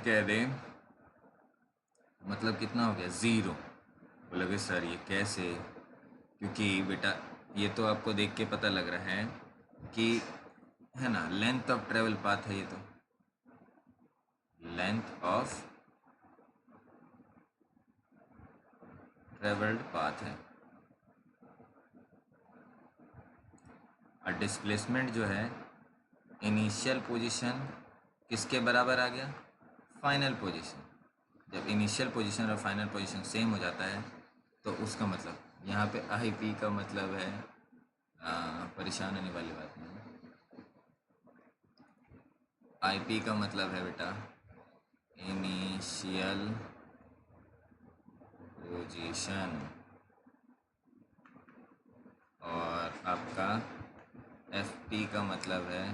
कह दे, मतलब कितना हो गया? 0। बोलोगे सर ये कैसे? क्योंकि बेटा ये तो आपको देख के पता लग रहा है कि, है ना, लेंथ ऑफ ट्रेवल पाथ है, ये तो लेंथ ऑफ ट्रेवल्ड पाथ है। और डिस्प्लेसमेंट जो है, इनिशियल पोजीशन किसके बराबर आ गया? Final position. जब इनिशियल पोजीशन और फाइनल पोजीशन सेम हो जाता है तो उसका मतलब यहाँ पे आई पी का मतलब है, परेशान होने वाली बात नहीं है। आई पी का मतलब है बेटा इनिशियल पोजीशन, और आपका एफ पी का मतलब है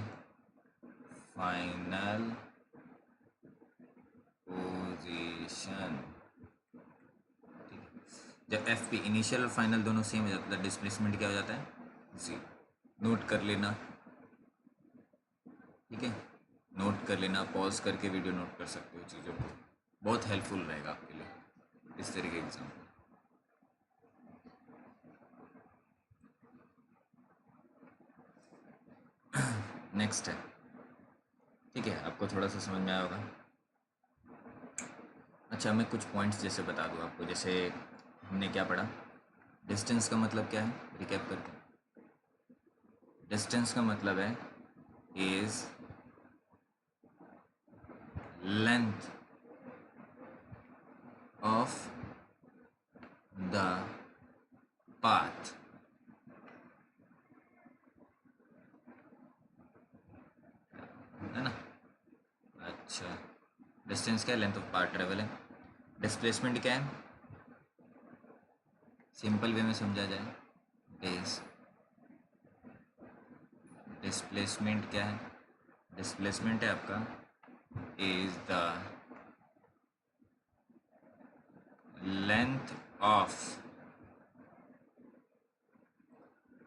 फाइनल पोजीशन। जब एफ पी इनिशियल और फाइनल दोनों सेम हो जाता है, डिस्प्लेसमेंट क्या हो जाता है? 0। नोट कर लेना, ठीक है? नोट कर लेना, पॉज करके वीडियो नोट कर सकते हो चीज़ों को, बहुत हेल्पफुल रहेगा आपके लिए इस तरह के एग्जाम। नेक्स्ट है, ठीक है, आपको थोड़ा सा समझ में आया होगा। अच्छा, मैं कुछ पॉइंट्स जैसे बता दूँ आपको, जैसे हमने क्या पढ़ा, डिस्टेंस का मतलब क्या है, रिकैप करके। डिस्टेंस का मतलब है is length of the path, है ना? अच्छा, डिस्टेंस क्या है? लेंथ ऑफ पाथ ट्रेवल है। डिस्प्लेसमेंट क्या है? सिंपल वे में समझा जाए, डिस्प्लेसमेंट क्या है? डिस्प्लेसमेंट है आपका is the length of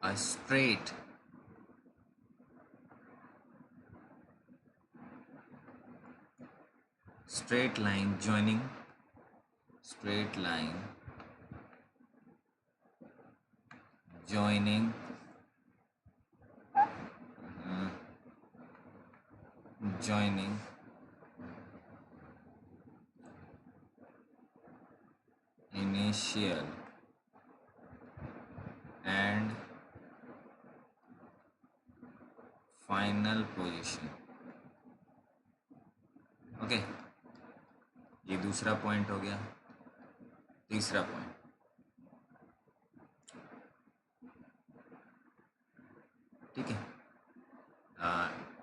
a straight line joining joining initial and final position। Okay, ये दूसरा पॉइंट हो गया। तीसरा पॉइंट, ठीक है,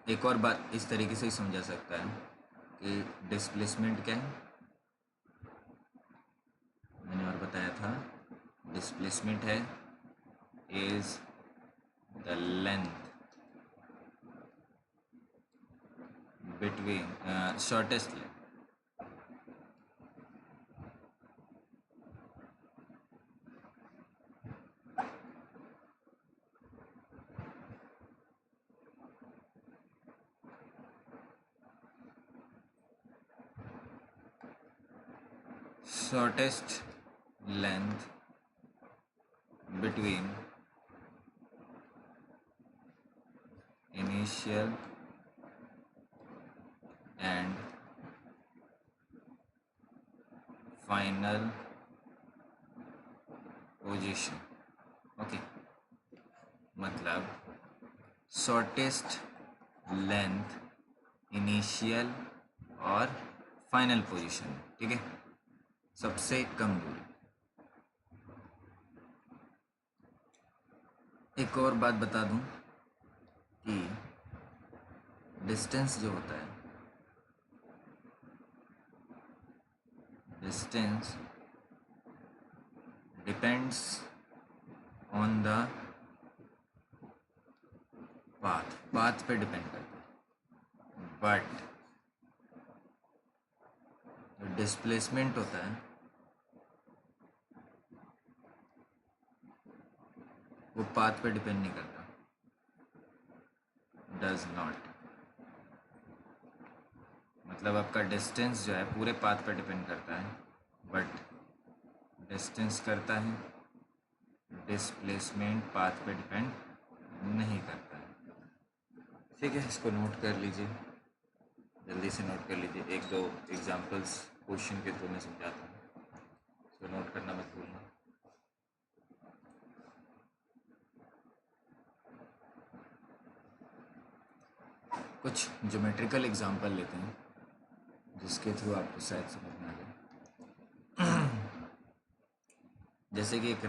एक और बात इस तरीके से ही समझा सकता है कि डिस्प्लेसमेंट क्या है, मैंने और बताया था, डिस्प्लेसमेंट है is the length between shortest length between initial and final position. Okay, मतलब शॉर्टेस्ट लेंथ इनिशियल और फाइनल पोजीशन, ठीक है, सबसे कम दूरी। एक और बात बता दूं कि डिस्टेंस जो होता है, distance depends on the path पे डिपेंड करता है, बट जो डिस्प्लेसमेंट होता है वो पाथ पे डिपेंड नहीं करता, डज नॉट। मतलब आपका डिस्टेंस जो है पूरे पाथ पे डिपेंड करता है, बट डिस्टेंस करता है, डिस्प्लेसमेंट पाथ पे डिपेंड नहीं करता है। ठीक है, इसको नोट कर लीजिए, जल्दी से नोट कर लीजिए। एक दो एग्जांपल्स क्वेश्चन के थ्रू मैं समझाता हूँ, इसको नोट करना मत भूलना। कुछ ज्योमेट्रिकल एग्जांपल लेते हैं जिसके थ्रू आपको शायद समझ में आ जाए। जैसे कि एक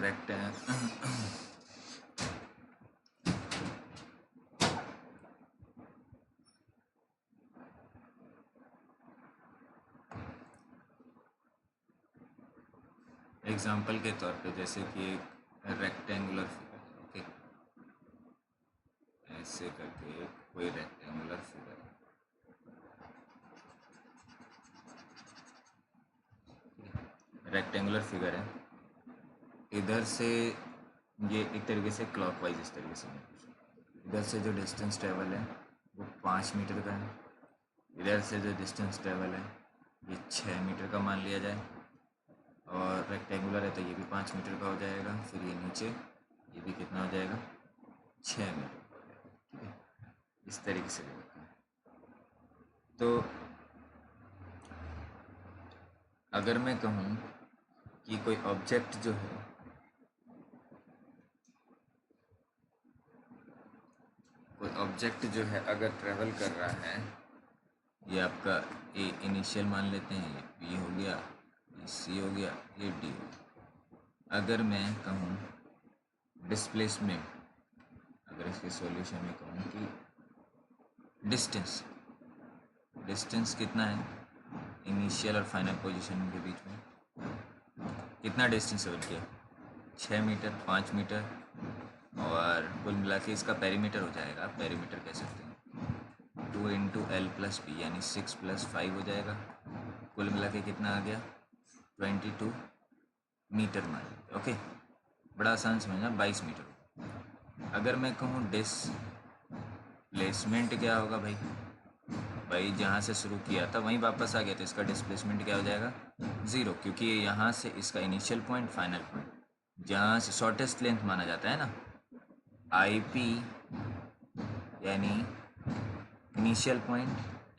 एग्जाम्पल के तौर पे, जैसे कि एक रेक्टेंगुलर फिगर, ओके, ऐसे करके कोई रेक्टेंगुलर फिगर, रेक्टेंगुलर फिगर है, इधर से ये एक तरीके से क्लॉकवाइज इस तरीके से, इधर से जो डिस्टेंस ट्रेवल है वो 5 मीटर का है, इधर से जो डिस्टेंस ट्रेवल है ये 6 मीटर का मान लिया जाए, और रेक्टेंगुलर है तो ये भी 5 मीटर का हो जाएगा, फिर ये नीचे ये भी कितना हो जाएगा, 6 मीटर का हो जाएगा, ठीक है, इस तरीके से होता है। तो अगर मैं कहूँ कि कोई ऑब्जेक्ट जो है अगर ट्रेवल कर रहा है, ये आपका ए इनिशियल मान लेते हैं, ये बी हो गया, ये सी हो गया, ये डी हो गया। अगर मैं कहूँ डिस्प्लेसमेंट, अगर इसके सॉल्यूशन में कहूँ कि डिस्टेंस कितना है इनिशियल और फाइनल पोजीशन के बीच में, कितना डिस्टेंस ट्रेवल किया, 6 मीटर, 5 मीटर, और कुल मिला के इसका पेरीमीटर हो जाएगा, आप पेरीमीटर कह सकते हैं 2 इंटू एल प्लस बी, यानी 6 प्लस 5 हो जाएगा, कुल मिला के कितना आ गया, 22 मीटर मान लीजिए। ओके, बड़ा आसान समझना, 22 मीटर। अगर मैं कहूँ डिस्प्लेसमेंट क्या होगा भाई जहाँ से शुरू किया था वहीं वापस आ गया, तो इसका डिस्प्लेसमेंट क्या हो जाएगा, 0, क्योंकि ये यहाँ से इसका इनिशियल पॉइंट, फाइनल पॉइंट, जहाँ से शॉर्टेस्ट लेंथ माना जाता है ना, IP यानी इनिशियल पॉइंट,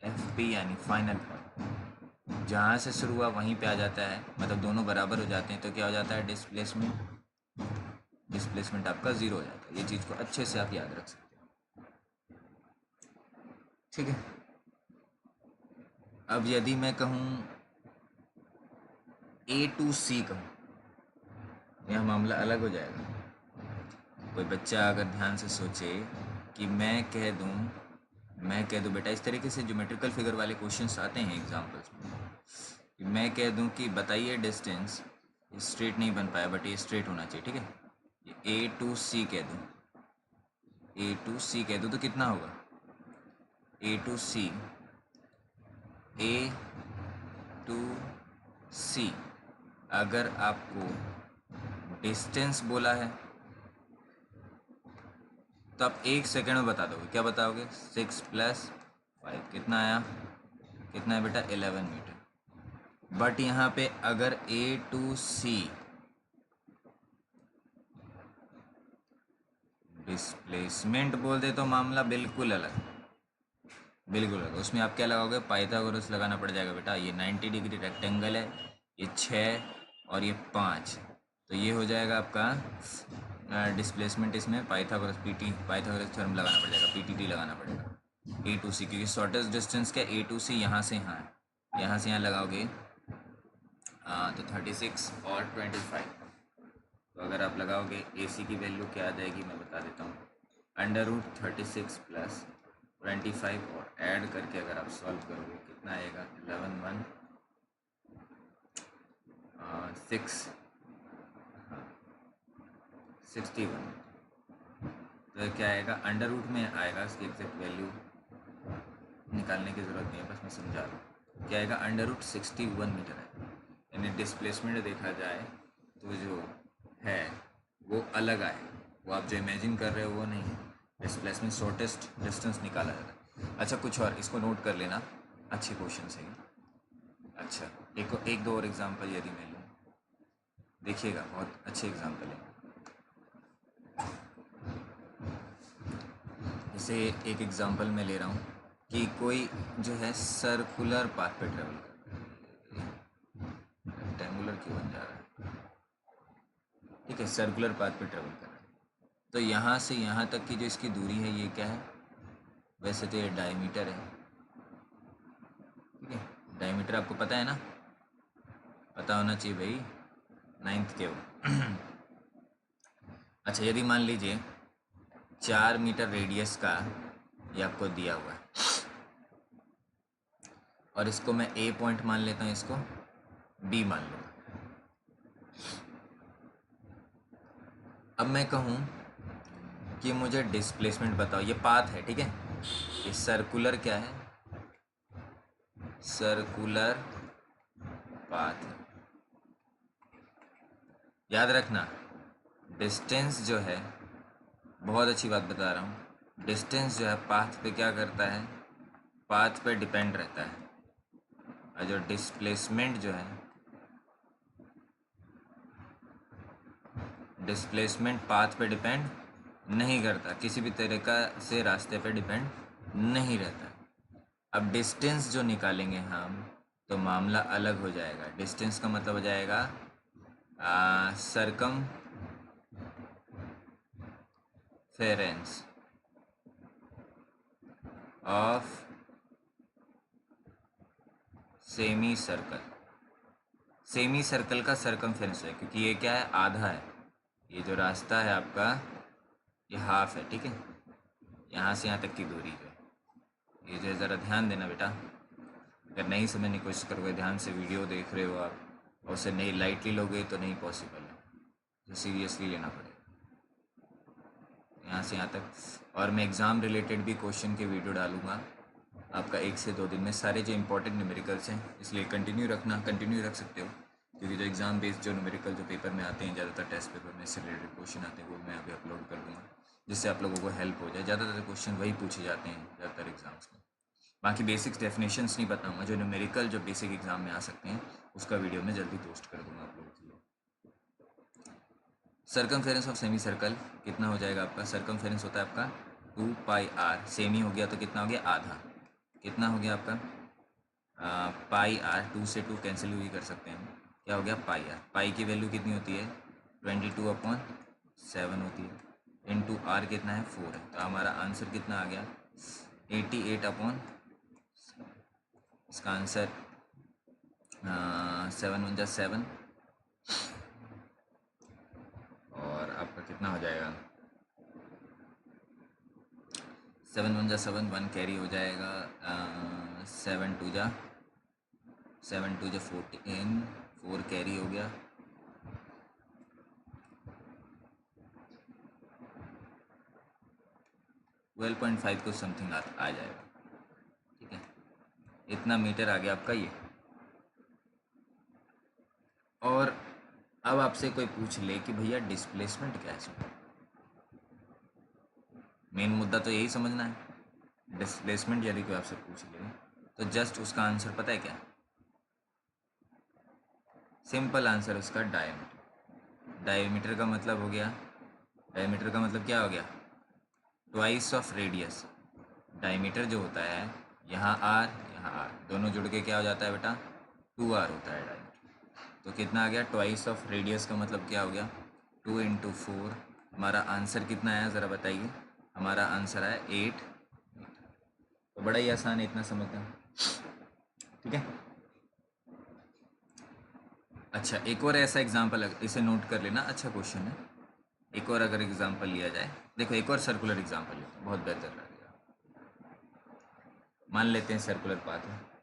FP यानी फाइनल पॉइंट, जहाँ से शुरू हुआ वहीं पे आ जाता है, मतलब दोनों बराबर हो जाते हैं, तो क्या हो जाता है, डिस्प्लेसमेंट आपका 0 हो जाता है। ये चीज़ को अच्छे से आप याद रख सकते हैं, ठीक है। अब यदि मैं कहूँ A to C कहूँ, यह मामला अलग हो जाएगा। कोई बच्चा अगर ध्यान से सोचे कि मैं कह दूँ बेटा, इस तरीके से ज्योमेट्रिकल फिगर वाले क्वेश्चंस आते हैं एग्जाम्पल्स में, कि मैं कह दूँ कि बताइए डिस्टेंस, स्ट्रेट नहीं बन पाया बट ये स्ट्रेट होना चाहिए, ठीक है, ये A to C कह दूँ, तो कितना होगा, A to C, अगर आपको डिस्टेंस बोला है तो आप 1 सेकेंड में बता दोगे, क्या बताओगे, 6 + 5 कितना आया, कितना है बेटा, 11 मीटर। बट यहाँ पे अगर A to C डिस्प्लेसमेंट बोल दे तो मामला बिल्कुल अलग, उसमें आप क्या लगाओगे, पाइथागोरस लगाना पड़ जाएगा बेटा। ये 90 डिग्री रेक्टेंगल है, ये 6 और ये 5, तो ये हो जाएगा आपका डिस्प्लेसमेंट, इसमें पाइथागोरस थ्योरम लगाना पड़ जाएगा, पीटीटी लगाना पड़ेगा। ए टू सी, क्योंकि शॉर्टेस्ट डिस्टेंस क्या ए टू सी यहाँ से यहाँ है, यहाँ से यहाँ लगाओगे तो 36 और 25। तो अगर आप लगाओगे ए सी की वैल्यू क्या आ जाएगी मैं बता देता हूँ, √36 + 25 और ऐड करके अगर आप सॉल्व करोगे कितना आएगा, 11 1 6 61। तो क्या आएगा, अंडर रूट में आएगा, इसकी एग्जैक्ट वैल्यू निकालने की ज़रूरत नहीं है, बस मैं समझा रहा हूँ। क्या आएगा, √61 मीटर है। यानी डिस्प्लेसमेंट देखा जाए तो जो है वो अलग आए, वो आप जो इमेजिन कर रहे हो वो नहीं है। डिस्प्लेसमेंट शॉर्टेस्ट डिस्टेंस निकाला जाता है। अच्छा कुछ और इसको नोट कर लेना, अच्छे क्वेश्चन से। अच्छा एक दो और एग्जाम्पल यदि मैं लूँ, देखिएगा बहुत अच्छे एग्जाम्पल है। जैसे एक एग्जांपल मैं ले रहा हूँ कि कोई जो है सर्कुलर पाथ पे ट्रेवल कर रहा है, रेक्टेंगुलर क्यों बन जा रहा है, ठीक है, सर्कुलर पाथ पे ट्रेवल कर रहा है। तो यहाँ से यहाँ तक की जो इसकी दूरी है ये क्या है, वैसे तो ये डायमीटर है, ठीक है, डायमीटर आपको पता है ना, पता होना चाहिए भाई, 9th के हो। अच्छा यदि मान लीजिए 4 मीटर रेडियस का ये आपको दिया हुआ है, और इसको मैं ए पॉइंट मान लेता हूँ, इसको बी मान लूँगा। अब मैं कहूँ कि मुझे डिस्प्लेसमेंट बताओ, ये पाथ है, ठीक है, ये सर्कुलर क्या है, सर्कुलर पाथ। याद रखना डिस्टेंस जो है, बहुत अच्छी बात बता रहा हूँ, डिस्टेंस जो है पाथ पे क्या करता है, पाथ पे डिपेंड रहता है, और जो डिस्प्लेसमेंट जो है, डिस्प्लेसमेंट पाथ पे डिपेंड नहीं करता, किसी भी तरीका से रास्ते पे डिपेंड नहीं रहता। अब डिस्टेंस जो निकालेंगे हम तो मामला अलग हो जाएगा। डिस्टेंस का मतलब हो जाएगा circumference of semi circle. Semi circle का सरकमफेरेंस है, क्योंकि ये क्या है, आधा है, ये जो रास्ता है आपका ये हाफ है, ठीक है, यहाँ से यहाँ तक की दूरी जो है, ये जो है ज़रा ध्यान देना बेटा, अगर नहीं समझने की कोशिश करोगे, ध्यान से वीडियो देख रहे हो आप और उसे नहीं लाइटली लोगे तो नहीं पॉसिबल है, तो सीरियसली लेना पड़ेगा यहाँ से यहाँ तक। और मैं एग्ज़ाम रिलेटेड भी क्वेश्चन के वीडियो डालूँगा आपका 1 से 2 दिन में, सारे जो इंपॉर्टेंट न्यूमेरिकल्स हैं, इसलिए कंटिन्यू रख सकते हो, क्योंकि जो एग्ज़ाम बेस्ड जो न्यूमेरिकल जो पेपर में आते हैं, ज़्यादातर टेस्ट पेपर में इससे रिलेटेड क्वेश्चन आते हैं, वो मैं अभी अपलोड कर दूँगा, जिससे आप लोगों को हेल्प हो जाए। ज़्यादातर क्वेश्चन वही पूछे जाते हैं ज़्यादातर एग्जाम्स में। बाकी बेसिक्स डेफिनेशंस नहीं बताऊँगा, जो न्यूमेरिकल जो बेसिक एग्जाम में आ सकते हैं उसका वीडियो मैं जल्दी पोस्ट कर दूँगा आप लोगों के लिए। सर्कमफेरेंस ऑफ सेमी सर्कल कितना हो जाएगा आपका, सर्कमफेरेंस होता है आपका 2πr, सेमी हो गया तो कितना हो गया, आधा, कितना हो गया आपका πr, 2 से 2 कैंसिल भी कर सकते हैं, क्या हो गया πr। पाई की वैल्यू कितनी होती है, 22/7 होती है, इंटू r कितना है, 4 है, तो हमारा आंसर कितना आ गया, 88/, इसका आंसर 7 × 7, और आपका कितना हो जाएगा, 7 × 7 1 कैरी हो जाएगा, 7 × 2 14, 4 कैरी हो गया, 12.5 को समथिंग आ जाएगा, ठीक है, इतना मीटर आ गया आपका ये। और अब आपसे कोई पूछ ले कि भैया डिस्प्लेसमेंट क्या है, मेन मुद्दा तो यही समझना है। डिस्प्लेसमेंट यदि कोई आपसे पूछ ले तो जस्ट उसका आंसर पता है क्या, सिंपल आंसर उसका डायमीटर। डायमीटर का मतलब हो गया, डायमीटर का मतलब क्या हो गया, ट्वाइस ऑफ रेडियस। डायमीटर जो होता है, यहाँ आर यहाँ आर दोनों जुड़ के क्या हो जाता है बेटा, 2r होता है डायमीटर। तो कितना आ गया, ट्वाइस ऑफ रेडियस का मतलब क्या हो गया, 2 इंटू 4। हमारा आंसर कितना आया ज़रा बताइए। हमारा आंसर आया 8। तो बड़ा ही आसान है, इतना समझना, ठीक है। अच्छा, एक और ऐसा एग्जाम्पल, इसे नोट कर लेना, अच्छा क्वेश्चन है। एक और अगर एग्जाम्पल लिया जाए, देखो एक और सर्कुलर एग्जाम्पल लेते हैं, बहुत बेहतर लगेगा। मान लेते हैं सर्कुलर पाथ है,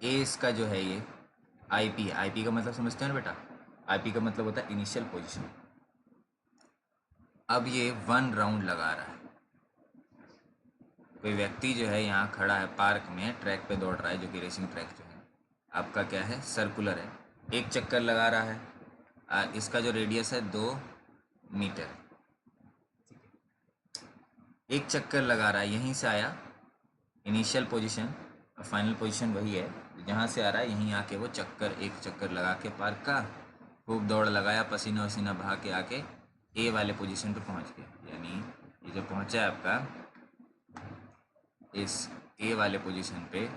ए इसका जो है ये आईपी है। आईपी का मतलब समझते हो ना बेटा, आईपी का मतलब होता है इनिशियल पोजीशन। अब ये 1 राउंड लगा रहा है, कोई व्यक्ति जो है यहाँ खड़ा है पार्क में, ट्रैक पे दौड़ रहा है, जो कि रेसिंग ट्रैक जो है आपका क्या है, सर्कुलर है, एक चक्कर लगा रहा है। इसका जो रेडियस है 2 मीटर, एक चक्कर लगा रहा है, यहीं से आया इनिशियल पोजीशन, और फाइनल पोजीशन वही है, जहाँ से आ रहा है यहीं आके वो चक्कर, एक चक्कर लगा के पार्क का खूब दौड़ लगाया, पसीना वसीना बहा के आके ए वाले पोजीशन पे पहुँच गया। यानी ये जो पहुँचा है आपका, इस ए वाले पोजीशन पे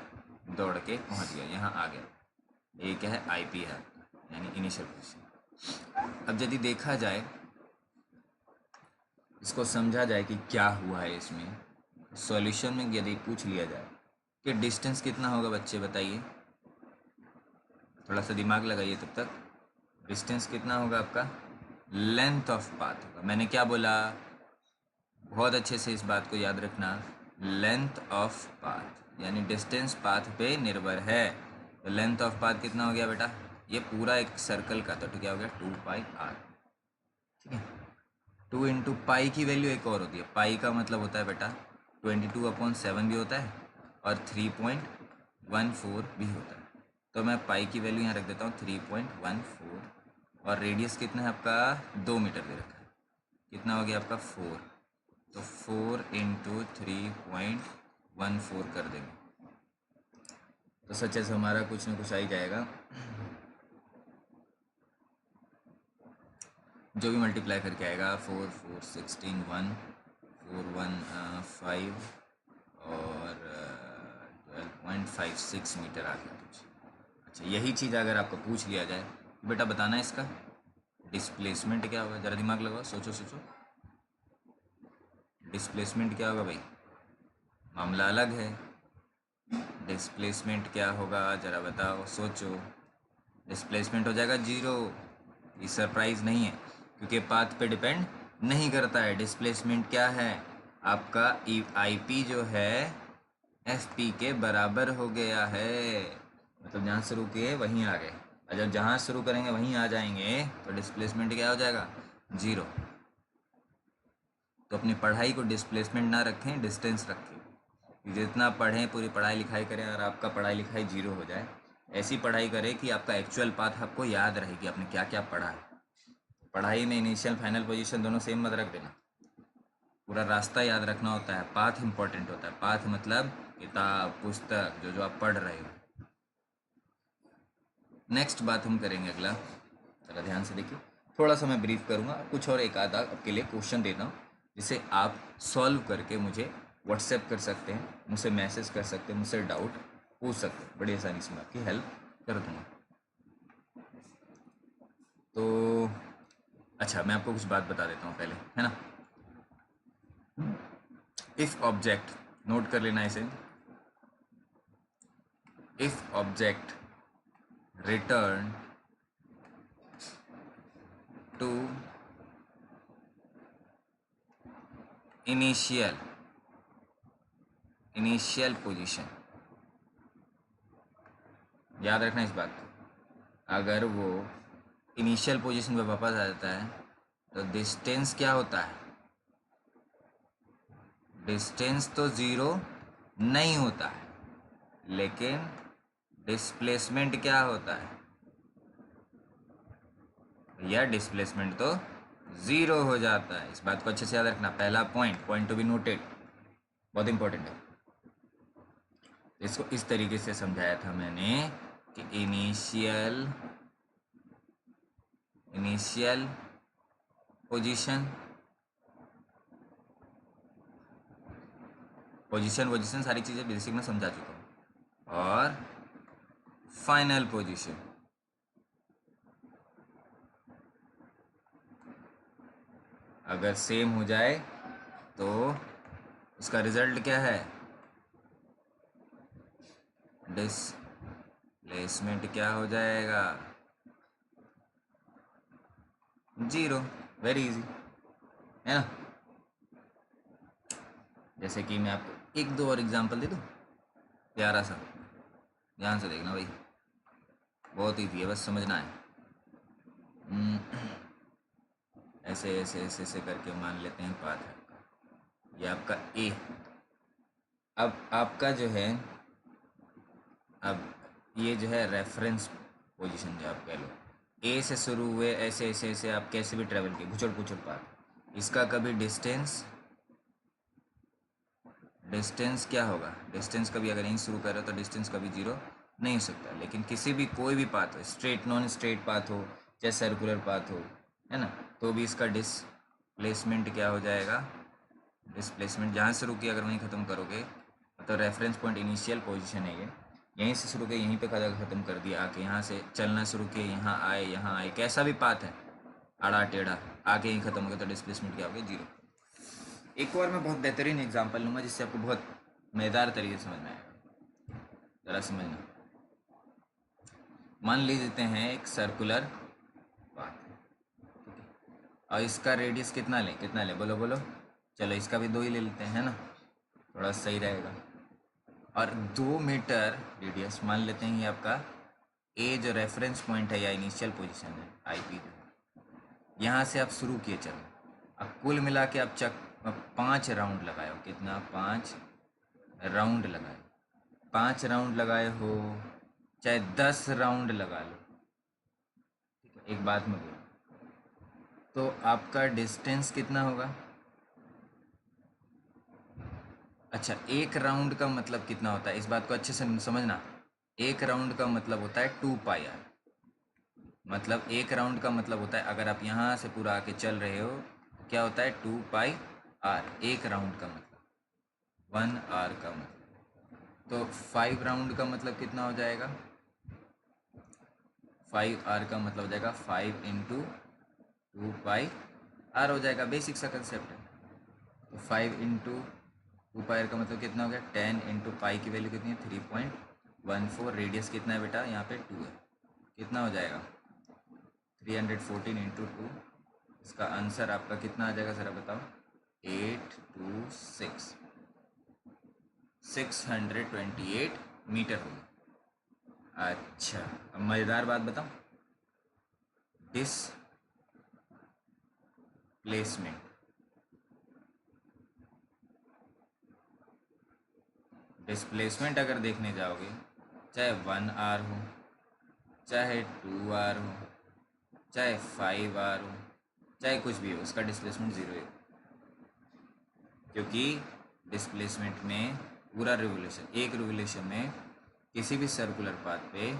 दौड़ के पहुँच गया, यहाँ आ गया। ये क्या है, आईपी है आपका, यानी इनिशियल पोजीशन। अब यदि देखा जाए, इसको समझा जाए कि क्या हुआ है इसमें, सॉल्यूशन में यदि पूछ लिया जाए कि डिस्टेंस कितना होगा, बच्चे बताइए, थोड़ा सा दिमाग लगाइए तब तक। डिस्टेंस कितना होगा आपका, लेंथ ऑफ पाथ होगा। मैंने क्या बोला, बहुत अच्छे से इस बात को याद रखना, लेंथ ऑफ पाथ, यानी डिस्टेंस पाथ पे निर्भर है। तो लेंथ ऑफ पाथ कितना हो गया बेटा, ये पूरा एक सर्कल का था, तो क्या हो गया 2πr, ठीक है। 2 इंटू पाई की वैल्यू एक और होती है, पाई का मतलब होता है बेटा 22/7 भी होता है और 3.14 भी होता है। तो मैं पाई की वैल्यू यहाँ रख देता हूँ 3.14, और रेडियस कितना है आपका, 2 मीटर दे रखा है, कितना हो गया आपका 4, तो 4 इंटू 3.14 कर देंगे, तो सच ऐसे हमारा कुछ ना कुछ आ ही जाएगा, जो भी मल्टीप्लाई करके आएगा, 4 4 16 1 4 1 5 और 12.56 मीटर आ गया कुछ। अच्छा, यही चीज़ अगर आपको पूछ लिया जाए, बेटा बताना इसका डिस्प्लेसमेंट क्या होगा, ज़रा दिमाग लगाओ, सोचो सोचो, डिस्प्लेसमेंट क्या होगा भाई, मामला अलग है। डिस्प्लेसमेंट क्या होगा, ज़रा बताओ, सोचो। डिस्प्लेसमेंट हो जाएगा 0। ये सरप्राइज़ नहीं है, क्योंकि पाथ पे डिपेंड नहीं करता है। डिस्प्लेसमेंट क्या है आपका, आईपी जो है एफपी के बराबर हो गया है, मतलब जहाँ शुरू किए वहीं आ गए, और जब जहाँ शुरू करेंगे वहीं आ जाएंगे, तो डिस्प्लेसमेंट क्या हो जाएगा, 0। तो अपनी पढ़ाई को डिस्प्लेसमेंट ना रखें, डिस्टेंस रखें। जितना पढ़ें, पूरी पढ़ाई लिखाई करें और आपका पढ़ाई लिखाई 0 हो जाए, ऐसी पढ़ाई करें कि आपका एक्चुअल पाथ आपको याद रहे कि आपने क्या क्या पढ़ा है। पढ़ाई में इनिशियल फाइनल पोजीशन दोनों सेम मत रख देना, पूरा रास्ता याद रखना होता है। पाथ इंपॉर्टेंट होता है, पाथ मतलब किताब पुस्तक जो जो आप पढ़ रहे हो। नेक्स्ट बात हम करेंगे अगला, ज़रा ध्यान से देखिए, थोड़ा सा मैं ब्रीफ करूँगा, कुछ और एक आधा आपके लिए क्वेश्चन देता हूँ, जिसे आप सॉल्व करके मुझे व्हाट्सएप कर सकते हैं, मुझसे मैसेज कर सकते हैं, मुझसे डाउट पूछ सकते हैं, बड़ी आसानी से मैं आपकी हेल्प कर दूँगा। तो अच्छा, मैं आपको कुछ बात बता देता हूँ पहले, है ना। इफ़ ऑब्जेक्ट, नोट कर लेना इसे, if object return to initial position, याद रखना इस बात को, अगर वो इनिशियल पोजीशन पे वापस आ जाता है तो डिस्टेंस क्या होता है, डिस्टेंस तो 0 नहीं होता है, लेकिन डिस्प्लेसमेंट क्या होता है भैया, डिस्प्लेसमेंट तो 0 हो जाता है। इस बात को अच्छे से याद रखना, पहला पॉइंट टू बी नोटेड, बहुत इंपॉर्टेंट है। इसको इस तरीके से समझाया था मैंने कि इनिशियल पोजीशन सारी चीज़ें बेसिक में समझा चुका हूँ, और फाइनल पोजीशन। अगर सेम हो जाए तो उसका रिजल्ट क्या है? डिस्प्लेसमेंट क्या हो जाएगा? जीरो। वेरी इजी है ना। जैसे कि मैं आपको एक दो और एग्जांपल दे दूं, प्यारा सा, ध्यान से देखना भाई, बहुत इजी है, बस समझना है। ऐसे ऐसे ऐसे ऐसे करके मान लेते हैं पाथ है आपका, ये आपका ए। अब आपका जो है, अब ये जो है रेफरेंस पोजीशन जो आप कह लो, ए से शुरू हुए ऐसे ऐसे ऐसे आप कैसे भी ट्रेवल किए, घुचड़ पुचड़ पाथ, इसका कभी डिस्टेंस क्या होगा? डिस्टेंस कभी अगर यहीं शुरू कर रहे हो तो डिस्टेंस कभी जीरो नहीं हो सकता। लेकिन किसी भी कोई भी पाथ हो, स्ट्रेट नॉन स्ट्रेट पाथ हो चाहे सर्कुलर पाथ हो, है ना, तो भी इसका डिस्प्लेसमेंट क्या हो जाएगा? डिस्प्लेसमेंट जहाँ से रुकी अगर वहीं ख़त्म करोगे, तो रेफरेंस पॉइंट इनिशियल पोजीशन है ये, यहीं से शुरू किया यहीं पे ख़त्म कर दिया, आके यहाँ से चलना शुरू किए, यहाँ आए, कैसा भी पाथ है आड़ा टेढ़ा, आके यहीं ख़त्म हो गया, तो डिस्प्लेसमेंट क्या हो गया? जीरो। एक और मैं बहुत बेहतरीन एग्जांपल लूँगा जिससे आपको बहुत मज़ेदार तरीके से समझ में आएगा, ज़रा समझना। मान लेते हैं एक सर्कुलर पाथ और इसका रेडियस कितना लें बोलो बोलो। चलो इसका भी 2 ही ले लेते हैं, है ना, थोड़ा सही रहेगा। और 2 मीटर रेडियस मान लेते हैं ये आपका ए जो रेफरेंस पॉइंट है या इनिशियल पोजीशन है, आईपी जो, यहाँ से आप शुरू किए चलो, अब कुल मिला के आप 5 राउंड लगाए हो, कितना? 5 राउंड लगाए, 5 राउंड लगाए हो चाहे 10 राउंड लगा लो, ठीक है, एक बात मैं बोलूँ तो आपका डिस्टेंस कितना होगा? अच्छा, एक राउंड का मतलब कितना होता है, इस बात को अच्छे से समझना। एक राउंड का मतलब होता है 2 पाई आर। मतलब एक राउंड का मतलब होता है, अगर आप यहाँ से पूरा आके चल रहे हो, क्या होता है? 2 पाई आर, एक राउंड का मतलब, 1 आर का मतलब। तो 5 राउंड का मतलब कितना हो जाएगा? 5 आर का मतलब हो जाएगा 5 इंटू 2 पाई आर हो जाएगा, बेसिक सा कंसेप्ट है। तो 5 इंटू 2 पाई आर का मतलब कितना हो गया? 10 इंटू पाई की वैल्यू कितनी है? 3.14। रेडियस कितना है बेटा? यहाँ पे 2 है, कितना हो जाएगा? 314 इंटू 2। इसका आंसर आपका कितना आ जाएगा ज़रा बताओ? 826, 628 मीटर होगा। अच्छा, अब मज़ेदार बात बताओ, डिस्प्लेसमेंट। डिस्प्लेसमेंट अगर देखने जाओगे, चाहे 1 आर हो, चाहे 2 आर हो, चाहे 5 आर हो, चाहे कुछ भी हो, उसका डिस्प्लेसमेंट ज़ीरो है। क्योंकि डिस्प्लेसमेंट में पूरा रिवोल्यूशन, एक रिवोल्यूशन में किसी भी सर्कुलर पाथ पे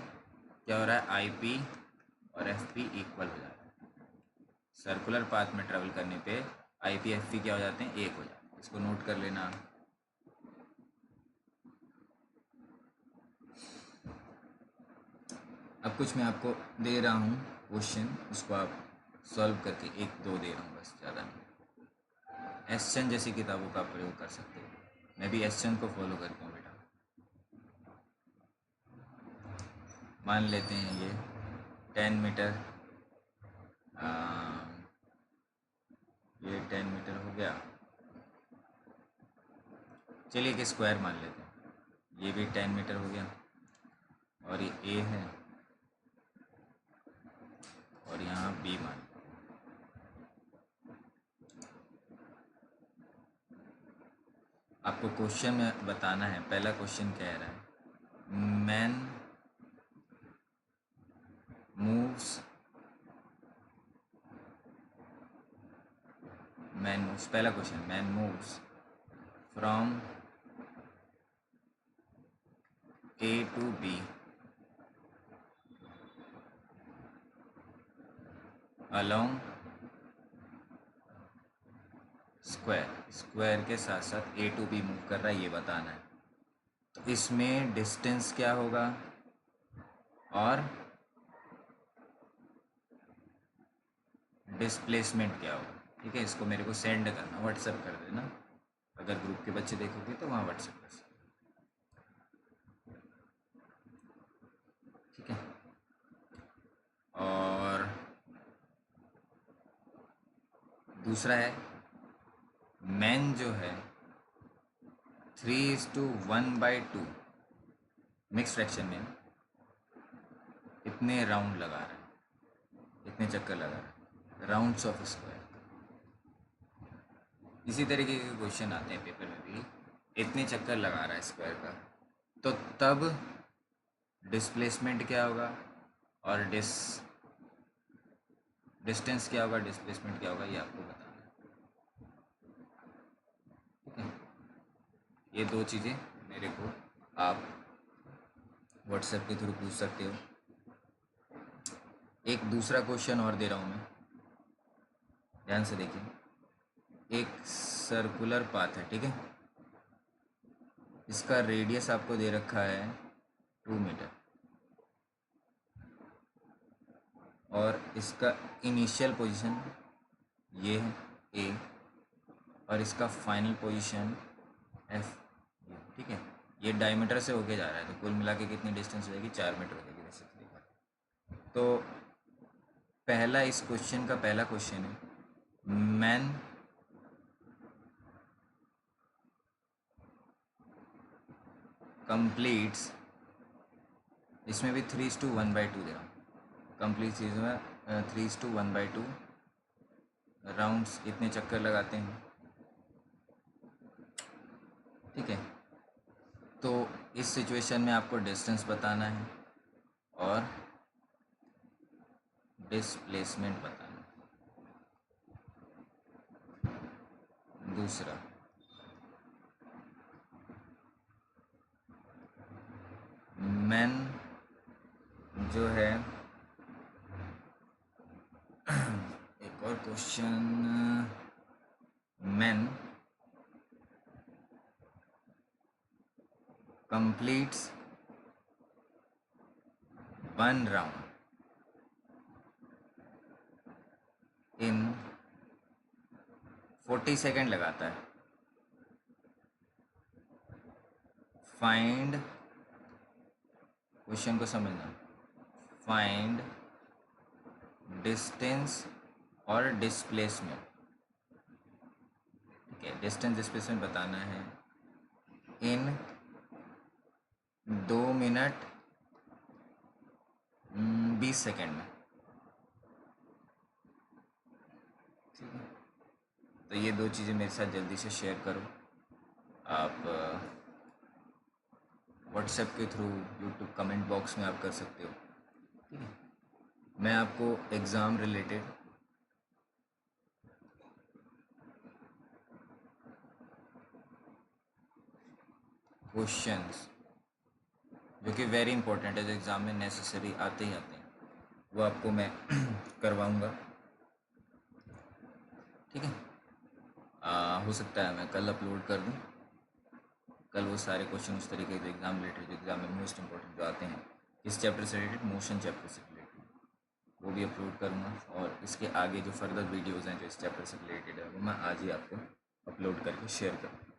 क्या हो रहा है? आई पी और एफ पी इक्वल हो जाता है। सर्कुलर पाथ में ट्रेवल करने पे आई पी एफ पी क्या हो जाते हैं? एक हो जाते हैं। इसको नोट कर लेना। अब कुछ मैं आपको दे रहा हूँ क्वेश्चन, उसको आप सॉल्व करके, एक दो दे रहा हूँ बस, ज़्यादा नहीं। एसचंद जैसी किताबों का प्रयोग कर सकते हो, मैं भी एसचंद को फॉलो करता हूँ बेटा। मान लेते हैं ये 10 मीटर, ये 10 मीटर हो गया। चलिए एक स्क्वायर मान लेते हैं, ये भी 10 मीटर हो गया, और ये ए है और यहाँ बी मान। आपको क्वेश्चन में बताना है, पहला क्वेश्चन कह रहा है मैन मूव्स, पहला question, man moves from A to B along square के साथ साथ ए टू बी मूव कर रहा है, ये बताना है। तो इसमें डिस्टेंस क्या होगा? और डिस्प्लेसमेंट क्या होगा। ठीक है, इसको मेरे को सेंड करना, व्हाट्सएप कर देना। अगर ग्रुप के बच्चे देखोगे तो वहाँ व्हाट्सएप कर सकते। ठीक है, और दूसरा है मैन जो है 3:1/2 मिक्स फ्रैक्शन में इतने राउंड लगा रहा है, इतने चक्कर लगा रहा है, राउंड्स ऑफ स्क्वायर। इसी तरीके के क्वेश्चन आते हैं पेपर में भी, इतने चक्कर लगा रहा है स्क्वायर का, तो तब डिस्प्लेसमेंट क्या होगा और डिस्टेंस क्या होगा, डिस्प्लेसमेंट क्या होगा, ये आपको बताना है। ठीक है, ये दो चीज़ें मेरे को आप व्हाट्सएप के थ्रू पूछ सकते हो। एक दूसरा क्वेश्चन और दे रहा हूँ मैं, ध्यान से देखिए। एक सर्कुलर पाथ है, ठीक है, इसका रेडियस आपको दे रखा है 2 मीटर और इसका इनिशियल पोजीशन ये है ए और इसका फाइनल पोजीशन एफ। ठीक है, ये डायमीटर से होके जा रहा है, तो कुल मिला के कितनी डिस्टेंस हो जाएगी, 4 मीटर हो जाएगी बेसिकली। तो पहला इस क्वेश्चन का पहला क्वेश्चन है मैन कंप्लीट्स, इसमें भी 3:1/2 दे रहा हूँ, कंप्लीट चीज़ में 3:1/2 राउंड्स, इतने चक्कर लगाते हैं। ठीक है, तो इस सिचुएशन में आपको डिस्टेंस बताना है और डिस्प्लेसमेंट बताना है। दूसरा मैन जो है एक और question, man completes 1 round in 40 second लगाता है। फाइंड, क्वेश्चन को समझना, फाइंड डिस्टेंस और डिस्प्लेसमेंट। ठीक है, डिस्टेंस डिस्प्लेसमेंट बताना है इन 2 मिनट 20 सेकेंड में। ठीक है, तो ये दो चीज़ें मेरे साथ जल्दी से शेयर करो। आप व्हाट्सएप के थ्रू, यूट्यूब कमेंट बॉक्स में आप कर सकते हो। ठीक है, मैं आपको एग्ज़ाम रिलेटेड क्वेश्चंस जो कि वेरी इंपॉर्टेंट है, जो एग्ज़ाम में नेसेसरी आते ही आते हैं, वो आपको मैं करवाऊँगा। ठीक है, हो सकता है मैं कल अपलोड कर दूँ। कल वो सारे क्वेश्चन उस तरीके के एग्ज़ाम रिलेटेड, जो एग्ज़ाम में मोस्ट इंपॉर्टेंट जो आते हैं इस चैप्टर से रिलेटेड, मोशन चैप्टर से रिलेटेड, वो भी अपलोड करूँगा। और इसके आगे जो फर्दर वीडियोज़ हैं जो इस चैप्टर से रिलेटेड है, वो मैं आज ही आपको अपलोड करके शेयर करूँगा।